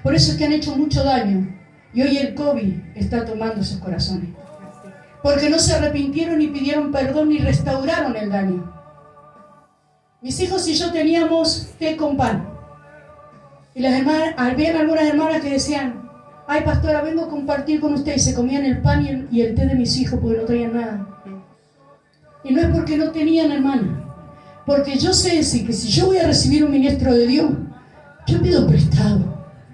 Por eso es que han hecho mucho daño. Y hoy el COVID está tomando esos corazones. Porque no se arrepintieron ni pidieron perdón ni restauraron el daño. Mis hijos y yo teníamos té con pan. Y las hermanas, habían algunas hermanas que decían: ay, pastora, vengo a compartir con usted. Y se comían el pan y el té de mis hijos porque no traían nada. Y no es porque no tenían, hermana. Porque yo sé decir que si yo voy a recibir un ministro de Dios, yo pido prestado.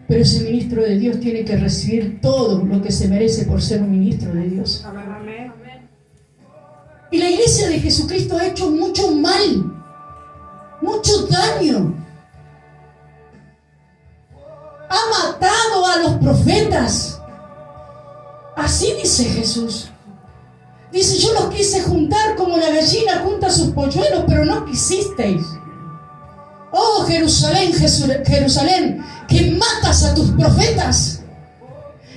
Pero ese ministro de Dios tiene que recibir todo lo que se merece por ser un ministro de Dios. Amén. Y la iglesia de Jesucristo ha hecho mucho mal, mucho daño. Ha matado a los profetas. Así dice Jesús. Dice: yo los quise juntar como la gallina junta sus polluelos, pero no quisisteis. Oh Jerusalén, Jerusalén, que matas a tus profetas.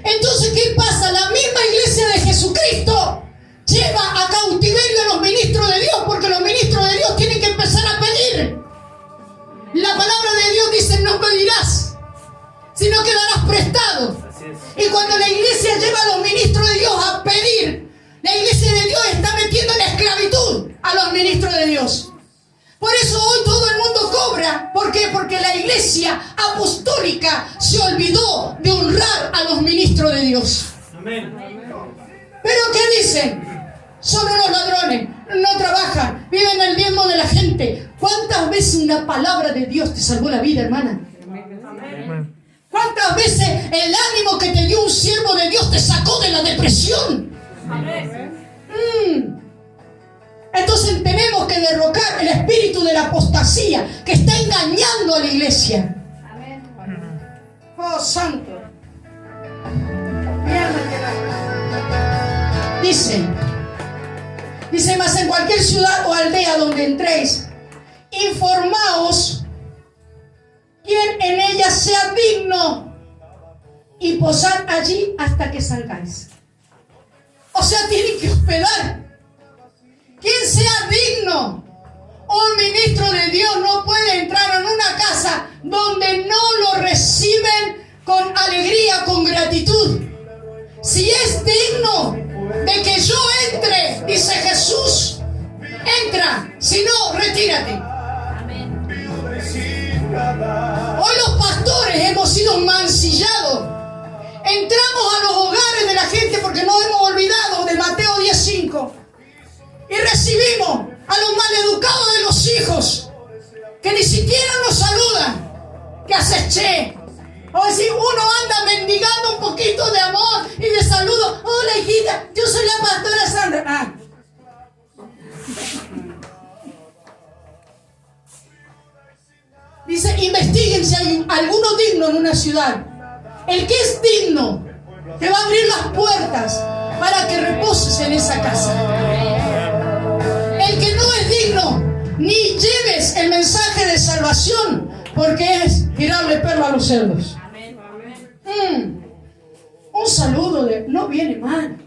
Entonces, ¿qué pasa? La misma iglesia de Jesucristo lleva a cautiverio a los ministros de Dios, porque los ministros de Dios tienen que empezar a pedir. La palabra de Dios dice: no pedirás, sino que darás prestado. Y cuando la iglesia lleva a los ministros de Dios a pedir, la iglesia de Dios está metiendo en esclavitud a los ministros de Dios. Por eso hoy todo el mundo cobra. ¿Por qué? Porque la iglesia apostólica se olvidó de honrar a los ministros de Dios. Amén. ¿Pero qué dicen? Son unos ladrones, no trabajan, viven el diezmo de la gente. ¿Cuántas veces una palabra de Dios te salvó la vida, hermana? Amén. ¿Cuántas veces el ánimo que te dio un siervo de Dios te sacó de la depresión? Entonces tenemos que derrocar el espíritu de la apostasía que está engañando a la iglesia. Oh, santo. Dice, mas en cualquier ciudad o aldea donde entréis, informaos quién en ella sea digno y posad allí hasta que salgáis. O sea, tienen que hospedar. Quien sea digno. Un ministro de Dios no puede entrar en una casa donde no lo reciben con alegría, con gratitud. Si es digno de que yo entre, dice Jesús, entra. Si no, retírate. Hoy los pastores hemos sido mancillados. Entramos a los hogares de la gente porque nos hemos olvidado de Mateo 10:5 y recibimos a los maleducados de los hijos que ni siquiera nos saludan. ¿Qué haces, che? O decir, uno anda mendigando un poquito de amor y de saludo. Hola, hijita, yo soy la pastora Sandra. Dice, investiguen si hay alguno digno en una ciudad. El que es digno te va a abrir las puertas para que reposes en esa casa. El que no es digno, ni lleves el mensaje de salvación, porque es tirarle perro a los cerdos. Un saludo no viene mal.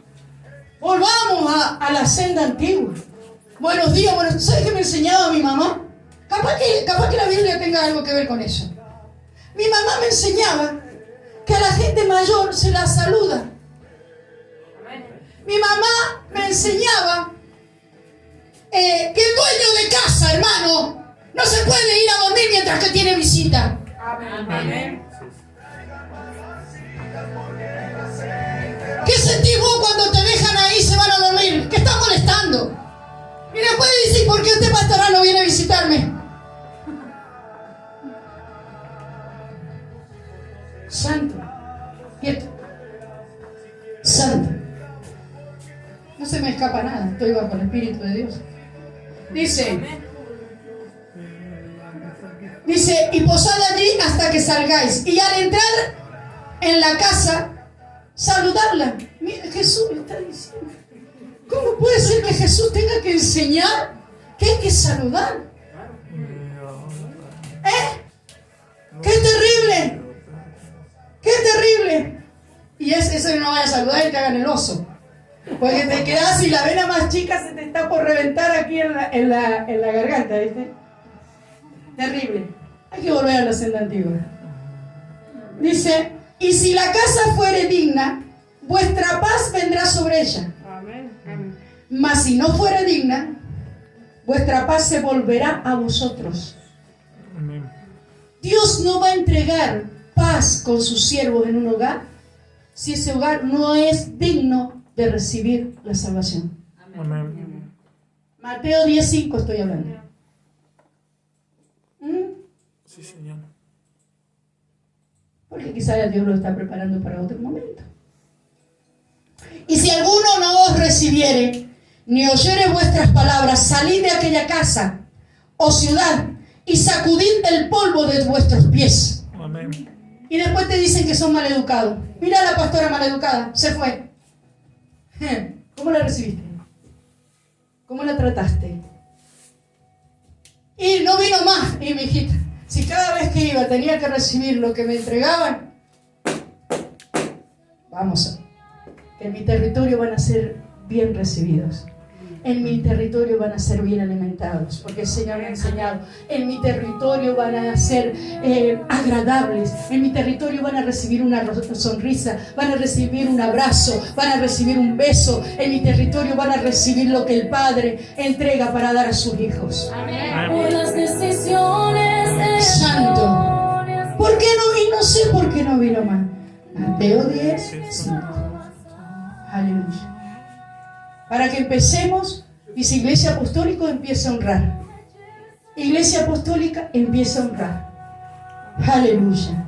Volvamos a la senda antigua. Buenos días, ¿sabes qué me enseñaba mi mamá? Capaz que la Biblia tenga algo que ver con eso. Mi mamá me enseñaba que a la gente mayor se la saluda. Mi mamá me enseñaba que el dueño de casa, hermano, no se puede ir a dormir mientras que tiene visita. Amén. ¿Qué sentís vos cuando te dejan ahí y se van a dormir? ¿Qué estás molestando? Y después decís, ¿por qué usted, pastora, no viene a visitarme? Santo, quieto, santo. No se me escapa nada, estoy bajo el Espíritu de Dios. Dice, y posad allí hasta que salgáis. Y al entrar en la casa, saludarla. Mira, Jesús está diciendo. ¿Cómo puede ser que Jesús tenga que enseñar que hay que saludar? ¡Qué terrible! ¡Qué terrible! Y eso no vaya a saludar y te hagan el oso. Porque te quedas y la vena más chica se te está por reventar aquí en la garganta, ¿viste? Terrible. Hay que volver a la senda antigua. Dice, Y si la casa fuere digna, vuestra paz vendrá sobre ella. Mas si no fuere digna, vuestra paz se volverá a vosotros. Amén. Dios no va a entregar paz con sus siervos en un hogar si ese hogar no es digno de recibir la salvación. Amén. Mateo 10:5 estoy hablando. Sí, Señor. Porque quizás Dios lo está preparando para otro momento. Y si alguno no os recibiere, ni oyere vuestras palabras, salid de aquella casa o ciudad y sacudid el polvo de vuestros pies. Amén. Y después te dicen que son maleducados. Mira a la pastora maleducada, se fue. ¿Cómo la recibiste? ¿Cómo la trataste? Y no vino más. Y mi hijita, si cada vez que iba tenía que recibir lo que me entregaban, vamos, que en mi territorio van a ser bien recibidos. En mi territorio van a ser bien alimentados, porque el Señor me ha enseñado. En mi territorio van a ser agradables. En mi territorio van a recibir una sonrisa, van a recibir un abrazo, van a recibir un beso. En mi territorio van a recibir lo que el Padre entrega para dar a sus hijos. Amén. Santo. ¿Por qué no vino? No sé por qué no vino más. Mateo 10, 5. Aleluya. Para que empecemos, dice Iglesia Apostólica empieza a honrar. Iglesia Apostólica empieza a honrar. Aleluya.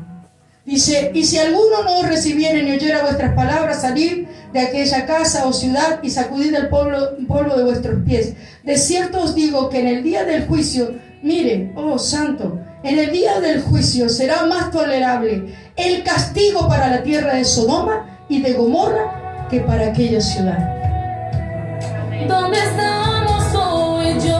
Dice, y si alguno no os recibiere ni oyera vuestras palabras, salid de aquella casa o ciudad y sacudid el polvo de vuestros pies. De cierto os digo que en el día del juicio, mire, oh santo, en el día del juicio será más tolerable el castigo para la tierra de Sodoma y de Gomorra que para aquella ciudad. ¿Dónde estamos hoy yo?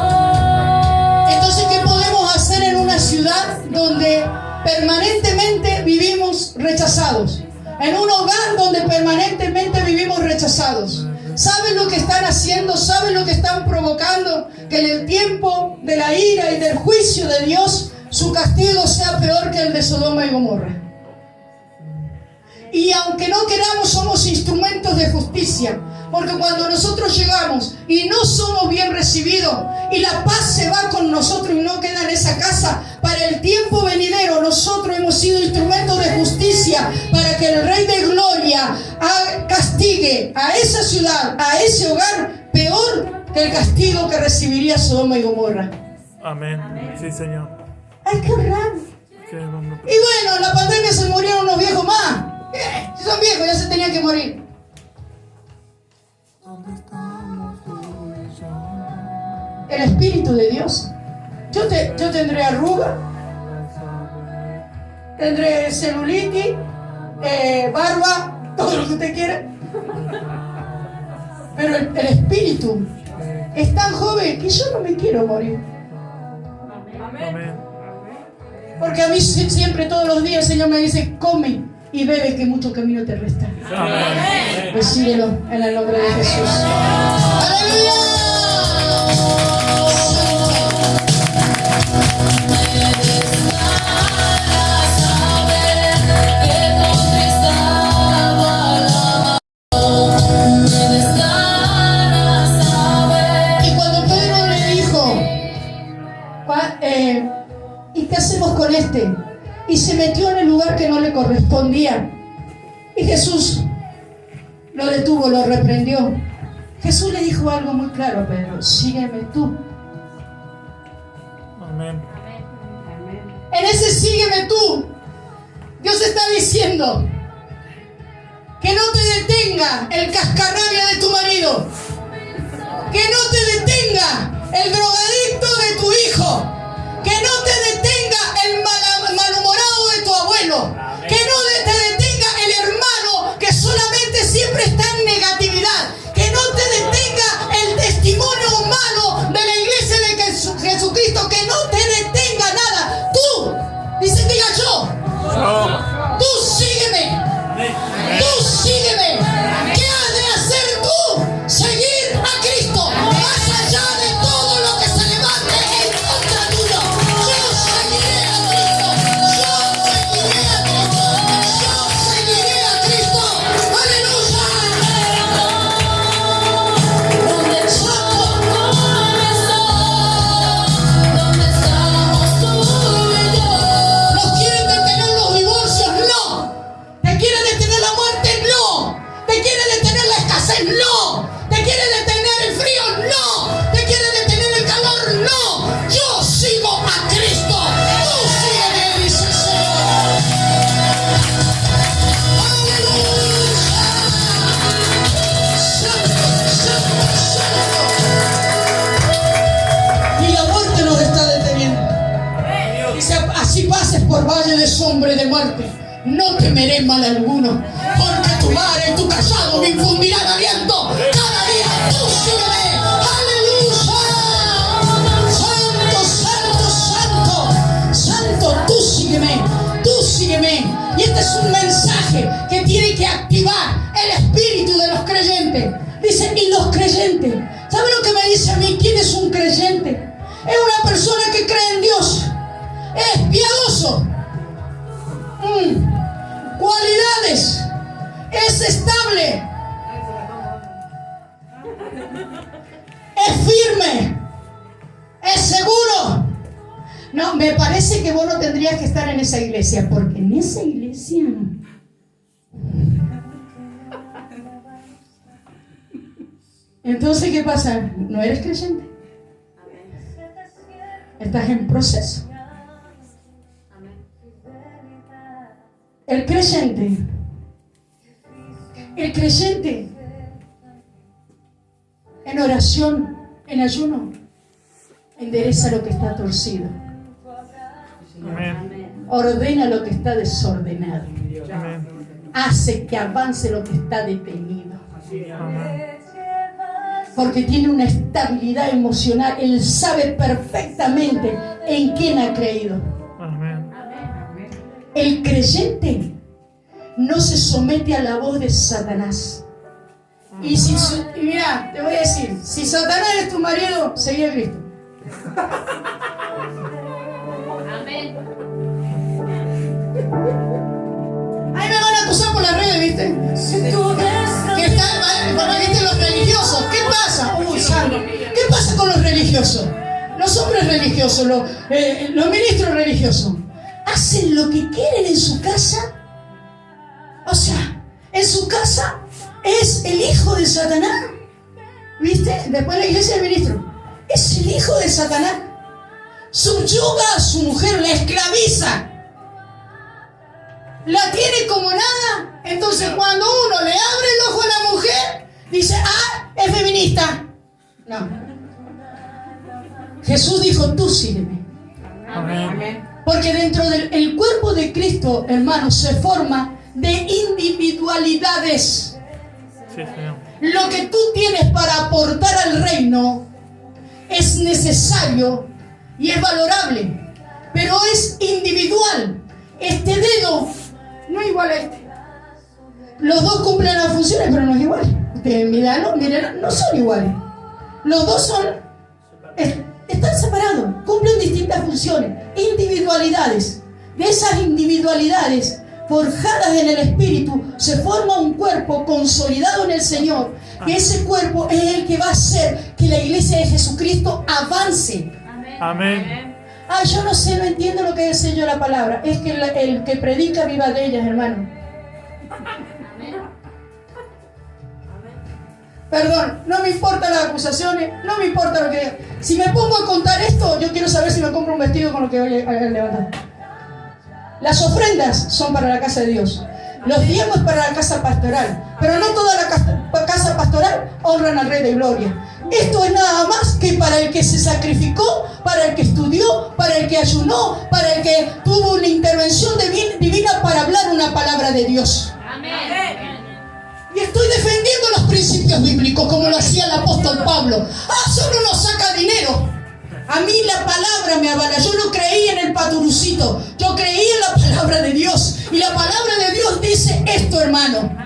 Entonces, ¿qué podemos hacer en una ciudad donde permanentemente vivimos rechazados? En un hogar donde permanentemente vivimos rechazados. ¿Saben lo que están haciendo? ¿Saben lo que están provocando? Que en el tiempo de la ira y del juicio de Dios, su castigo sea peor que el de Sodoma y Gomorra. Y aunque no queramos, somos instrumentos de justicia. Porque cuando nosotros llegamos y no somos bien recibidos y la paz se va con nosotros y no queda en esa casa, para el tiempo venidero nosotros hemos sido instrumentos de justicia para que el Rey de Gloria castigue a esa ciudad, a ese hogar, peor que el castigo que recibiría Sodoma y Gomorra. Amén. Sí, Señor. Hay que honrar. Que vamos a- Y bueno, en la pandemia se murieron unos viejos más. Si son viejos ya se tenían que morir. El Espíritu de Dios. Yo tendré arruga, tendré celulitis, barba, todo lo que usted quiera. Pero el Espíritu es tan joven que yo no me quiero morir. Amén. Porque a mí siempre, todos los días, el Señor me dice, come y bebe, que mucho camino te resta. Amén. Recíbelo en el nombre de Jesús. ¡Aleluya! Y cuando Pedro le dijo, ¿y qué hacemos con este? Y se metió en el lugar que no le correspondía. Y Jesús lo detuvo, lo reprendió. Jesús le dijo algo muy claro a Pedro: sígueme tú. Amén. En ese sígueme tú, Dios está diciendo que no te detenga el cascarrabia de tu marido, que no te detenga el drogadicto de tu hijo, que no te detenga el malhumorado de tu abuelo, que no te detenga el hermano que solamente siempre está en negatividad, que no te detenga el testimonio humano de la iglesia de Jesucristo, que no te detenga nada. Tú, dice, diga yo, tú sígueme, tú sígueme. ¿Qué has de hacer tú? Seguir a Cristo, más allá de todo lo que se levante en contra tuyo. Yo seguiré a Cristo, yo seguiré a Cristo, yo seguiré de sombra y de muerte, no temeré mal alguno, porque tu vara y tu callado me infundirán aliento. Cada día tú sígueme. ¡Aleluya! Santo, santo, santo, santo, tú sígueme, tú sígueme. Y este es un mensaje que tiene que activar el espíritu de los creyentes. Dice, y los creyentes. ¿Sabe lo que me dice a mí? ¿Quién es un creyente? Es una persona que cree en Dios. Es piadoso. Cualidades. Es estable. Es firme. Es seguro. No, me parece que vos no tendrías que estar en esa iglesia, porque en esa iglesia entonces, ¿qué pasa? ¿No eres creyente? Estás en proceso. El creyente en oración, en ayuno, endereza lo que está torcido. Amén. Ordena lo que está desordenado. Amén. Hace que avance lo que está detenido. Amén. Porque tiene una estabilidad emocional. Él sabe perfectamente en quién ha creído. Amén. El creyente no se somete a la voz de Satanás. Y mira, te voy a decir, si Satanás es tu marido, seguí a Cristo. Amén. Ahí me van a acusar por las redes, ¿viste? Que están, ¿viste? Los religiosos. ¿Qué pasa? Uy, santo. ¿Qué pasa con los religiosos? Los hombres religiosos, los ministros religiosos, hacen lo que quieren en su casa. O sea, en su casa es el hijo de Satanás. ¿Viste? Después la iglesia del ministro. Es el hijo de Satanás. Subyuga a su mujer, la esclaviza. La tiene como nada. Entonces cuando uno le abre el ojo a la mujer, dice, ah, es feminista. No. Jesús dijo, tú sígueme. Amén. Porque dentro del cuerpo de Cristo, hermanos, se forma de individualidades. Sí, Señor. Lo que tú tienes para aportar al reino es necesario y es valorable, pero es individual. Este dedo no es igual a este. Los dos cumplen las funciones, pero no es igual. Ustedes mírenlo, no son iguales. Los dos están separados, cumplen distintas funciones, individualidades. De esas individualidades forjadas en el Espíritu se forma un cuerpo consolidado en el Señor, que ese cuerpo es el que va a hacer que la iglesia de Jesucristo avance. Amén. Ah, yo no sé, no entiendo lo que dice yo la palabra. Es que el que predica viva de ellas, hermano. Perdón, no me importan las acusaciones, no me importa lo que diga. Si me pongo a contar esto, yo quiero saber si me compro un vestido con lo que voy a levantar. Las ofrendas son para la casa de Dios. Los diezmos para la casa pastoral. Pero no toda la casa pastoral honran al Rey de Gloria. Esto es nada más que para el que se sacrificó, para el que estudió, para el que ayunó, para el que tuvo una intervención divina para hablar una palabra de Dios. Amén. Y estoy defendiendo los principios bíblicos como lo hacía el apóstol Pablo. Ah, solo nos saca dinero. A mí la palabra me avala. Yo no creí en el paturucito. Yo creí en la palabra de Dios. Y la palabra de Dios dice esto, hermano.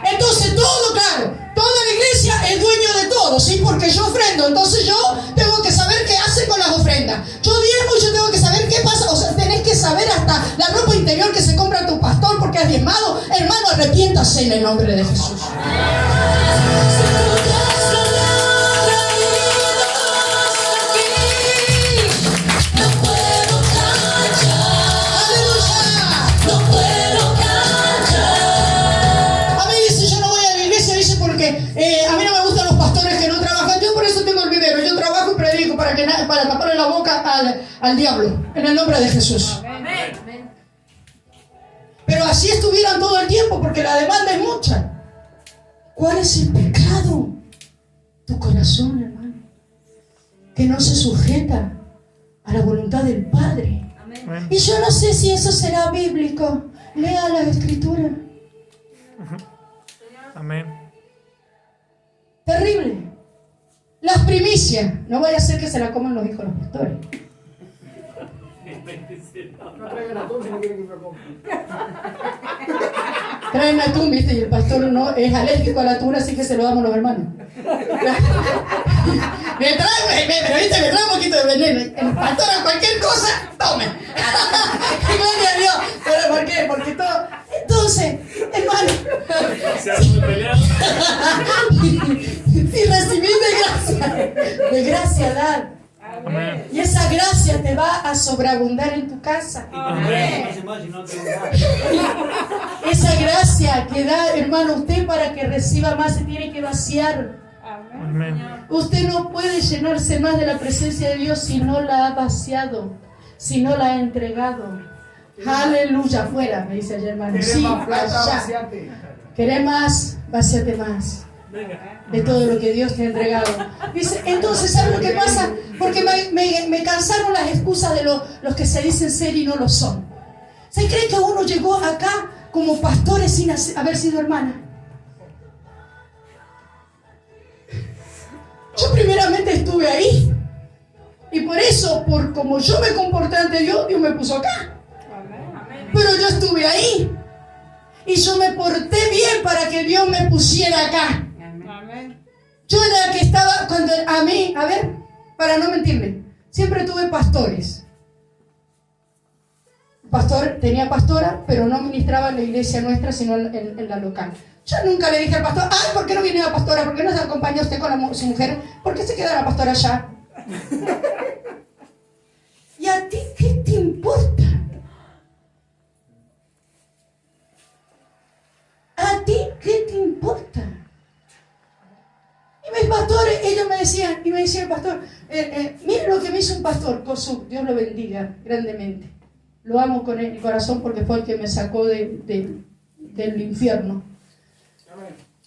Entonces todo, claro, toda la iglesia es dueño de todo, ¿sí? Porque yo ofrendo. Entonces yo tengo que saber qué hace con las ofrendas. Yo diezmo y yo tengo que saber qué pasa. O sea, tenés que saber hasta la ropa interior que se compra tu pastor porque has diezmado. Hermano, arrepiéntase en el nombre de Jesús. A mí no me gustan los pastores que no trabajan. Yo por eso tengo el vivero. Yo trabajo y predico para taparle la boca al diablo. En el nombre de Jesús. Amén. Pero así estuvieran todo el tiempo porque la demanda es mucha. ¿Cuál es el pecado? Tu corazón, hermano, que no se sujeta a la voluntad del Padre. Amén. Amén. Y yo no sé si eso será bíblico. Lea la escritura. Amén. Terrible. Las primicias. No vaya a ser que se la coman los hijos de los pastores. No traigan atún si no quieren que me coma. Traen atún, ¿viste? Y el pastor no es alérgico al atún, así que se lo damos a los hermanos. Me trae un poquito de veneno. El pastor a cualquier cosa, tome. Gloria a Dios. ¿Pero por qué? Porque todo. Entonces, hermano, Se hace pelear. si recibís de gracia dar. Amén. Y esa gracia te va a sobreabundar en tu casa. Amén. Hace más si no tengo nada. Esa gracia que da, hermano, usted para que reciba más se tiene que vaciar. Amén. Usted no puede llenarse más de la presencia de Dios si no la ha vaciado, si no la ha entregado. Aleluya, afuera, me dice el hermano. Sí, allá. ¿Querés más? Vacíate más de todo lo que Dios te ha entregado. Dice, entonces, ¿sabes lo que pasa? Porque me cansaron las excusas de los que se dicen ser y no lo son. ¿Se cree que uno llegó acá como pastores sin haber sido hermana? Yo primeramente estuve ahí. Y por eso, por como yo me comporté ante Dios, Dios me puso acá. Pero yo estuve ahí. Y yo me porté bien para que Dios me pusiera acá. Yo era la que estaba, cuando a mí, a ver, para no mentirme, siempre tuve pastores. Pastor, tenía pastora, pero no ministraba en la iglesia nuestra, sino en la local. Yo nunca le dije al pastor, ay, ¿por qué no viene la pastora? ¿Por qué no se acompaña usted con su mujer? ¿Por qué se queda la pastora allá? ¿Y a ti qué te importa? ¿A ti qué te importa? Y mis pastores, ellos me decían, y me decía el pastor, mire lo que me hizo un pastor, Cosú, Dios lo bendiga grandemente. Lo amo con el corazón porque fue el que me sacó del infierno.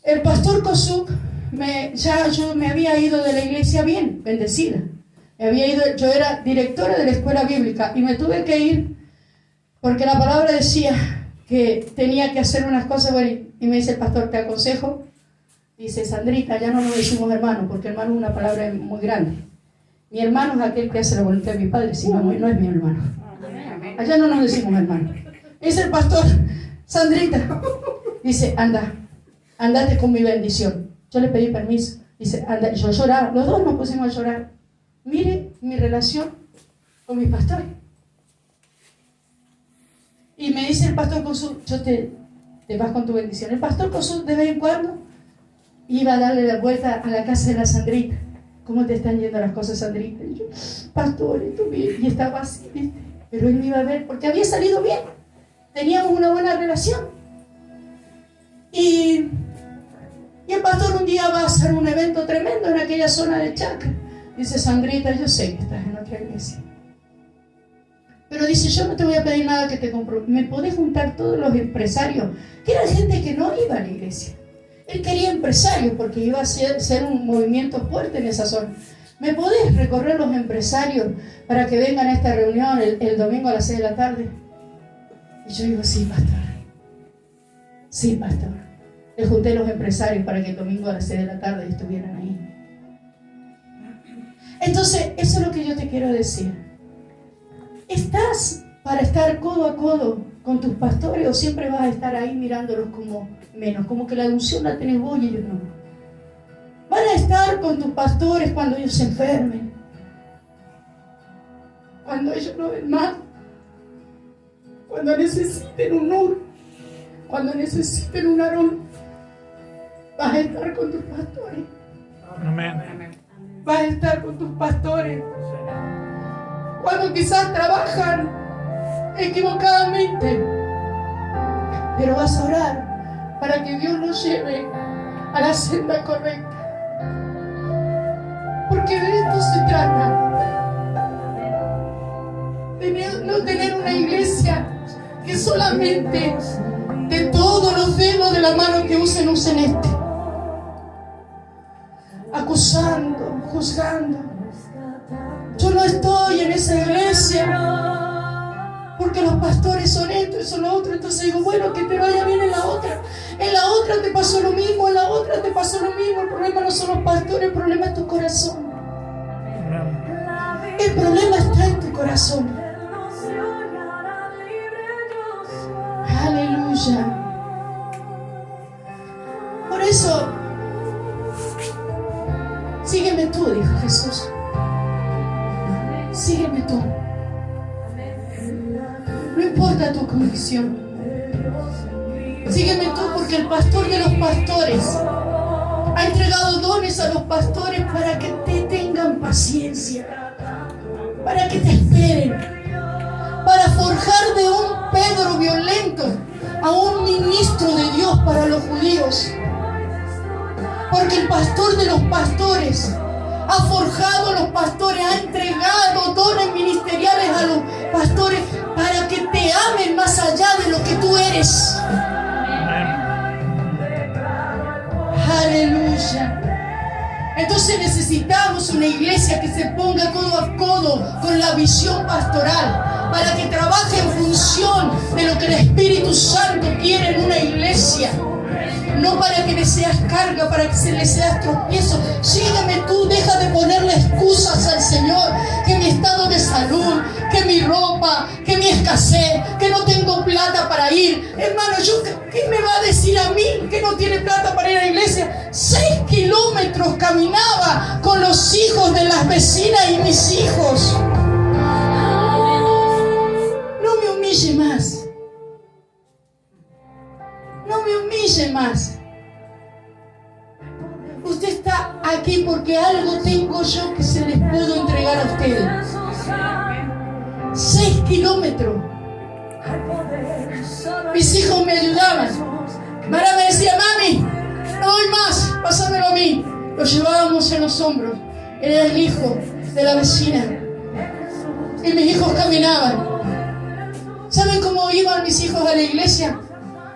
El pastor Cosú, yo me había ido de la iglesia bien, bendecida. Yo era directora de la escuela bíblica y me tuve que ir porque la palabra decía que tenía que hacer unas cosas. Bueno, y me dice el pastor, te aconsejo. Dice, Sandrita, ya no nos decimos hermano, porque hermano es una palabra muy grande. Mi hermano es aquel que hace la voluntad de mi padre, si no, no es mi hermano. Allá no nos decimos hermano. Dice el pastor, Sandrita, dice, andate con mi bendición. Yo le pedí permiso. Dice, anda, yo lloraba, los dos nos pusimos a llorar. Mire mi relación con mis pastores. Y me dice el pastor Cosú, yo te vas con tu bendición. El pastor Cosú de vez en cuando iba a darle la vuelta a la casa de la Sandrita. ¿Cómo te están yendo las cosas, Sandrita? Y yo, pastor, y estaba así, ¿viste? Pero él me iba a ver porque había salido bien. Teníamos una buena relación. Y el pastor un día va a hacer un evento tremendo en aquella zona de Chacra. Dice, Sandrita, yo sé que estás en otra iglesia. Pero dice, yo no te voy a pedir nada que te compro. ¿Me podés juntar todos los empresarios? Que era gente que no iba a la iglesia. Él quería empresarios porque iba a ser un movimiento fuerte en esa zona. ¿Me podés recorrer los empresarios para que vengan a esta reunión el domingo a las 6 de la tarde? Y yo digo, sí, pastor. Sí, pastor. Le junté los empresarios para que el domingo a las 6 de la tarde estuvieran ahí. Entonces, eso es lo que yo te quiero decir. ¿Estás para estar codo a codo con tus pastores o siempre vas a estar ahí mirándolos como menos? Como que la unción la tenés vos y ellos no. Van a estar con tus pastores cuando ellos se enfermen, cuando ellos no ven más, cuando necesiten un nur, cuando necesiten un Aarón. Vas a estar con tus pastores. Amén. Vas a estar con tus pastores cuando quizás trabajan equivocadamente, pero vas a orar para que Dios los lleve a la senda correcta, porque de esto se trata, de no tener una iglesia que solamente de todos los dedos de la mano que usen acusando, juzgando. Yo no estoy en esa iglesia porque los pastores son esto y son lo otro. Entonces digo, bueno, que te vaya bien en la otra. En la otra te pasó lo mismo, en la otra te pasó lo mismo. El problema no son los pastores, el problema es tu corazón. El problema está en tu corazón. Aleluya. Por eso, sígueme tú, dijo Jesús. Sígueme tú. No importa tu convicción. Sígueme tú, porque el pastor de los pastores ha entregado dones a los pastores para que te tengan paciencia, para que te esperen, para forjar de un Pedro violento a un ministro de Dios para los judíos. Porque el pastor de los pastores ha forjado a los pastores, ha entregado dones ministeriales a los pastores para que te amen más allá de lo que tú eres. Aleluya. Entonces necesitamos una iglesia que se ponga codo a codo con la visión pastoral para que trabaje en función de lo que el Espíritu Santo quiere en una iglesia. No para que le seas carga, para que se le seas tropiezo. Sígueme tú, deja de ponerle excusas al Señor. Que mi estado de salud, que mi ropa, que mi escasez, que no tengo plata para ir. Hermano, ¿qué me va a decir a mí que no tiene plata para ir a la iglesia? 6 kilómetros caminaba con los hijos de las vecinas y mis hijos. No me humille más. No me humille más. Usted está aquí porque algo tengo yo que se les puedo entregar a ustedes. 6 kilómetros. Mis hijos me ayudaban. Mara me decía, mami, no doy más, pásamelo a mí. Lo llevábamos en los hombros. Era el hijo de la vecina. Y mis hijos caminaban. ¿Saben cómo iban mis hijos a la iglesia?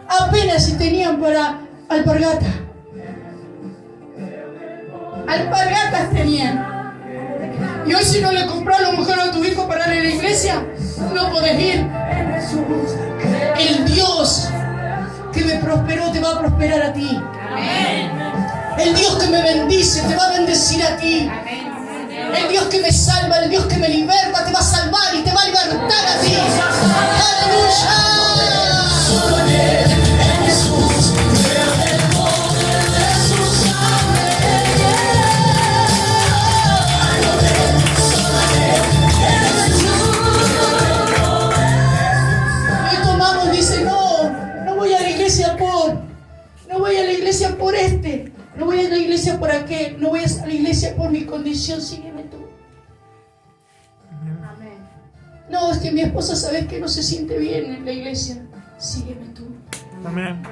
Apenas si tenían para alpargata. Alpargatas tenían. Y hoy si no le compras a lo mejor a tu hijo para ir a la iglesia, no podés ir. El Dios que me prosperó te va a prosperar a ti. El Dios que me bendice te va a bendecir a ti. El Dios que me salva, el Dios que me liberta te va a salvar y te va a libertar a ti. ¡Aleluya! Por este, no voy a la iglesia por aquel, no voy a la iglesia por mi condición, sígueme tú. Amén. No, es que mi esposa sabes que no se siente bien en la iglesia, sígueme tú. Amén.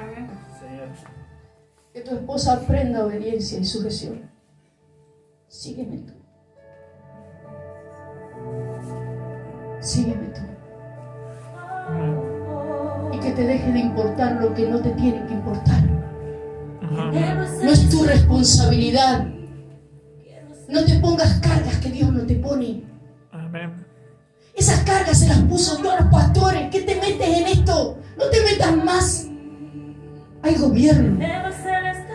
Que tu esposa aprenda obediencia y sujeción, sígueme tú. Sígueme tú. Y que te deje de importar lo que no te tiene que importar. No es tu responsabilidad. No te pongas cargas que Dios no te pone. Amén. Esas cargas se las puso Dios a los pastores. ¿Qué te metes en esto? No te metas más. Hay gobierno.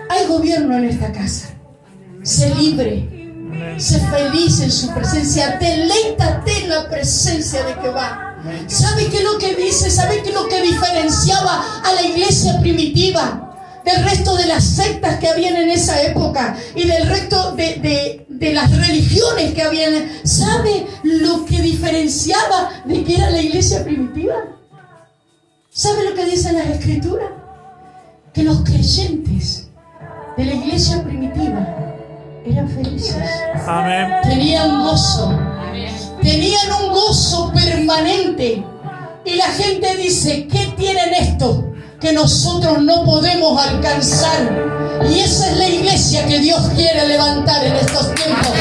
Hay gobierno en esta casa. Sé libre. Sé feliz en su presencia. Deleítate en la presencia de Jehová. ¿Sabe qué es lo que dice? ¿Sabe qué es lo que diferenciaba a la iglesia primitiva del resto de las sectas que habían en esa época y del resto de las religiones que habían? ¿Sabe lo que diferenciaba de que era la iglesia primitiva? ¿Sabe lo que dicen las escrituras? Que los creyentes de la iglesia primitiva eran felices. Amén. Tenían gozo. Tenían un gozo permanente. Y la gente dice, ¿qué tienen esto que nosotros no podemos alcanzar? Y esa es la iglesia que Dios quiere levantar en estos tiempos.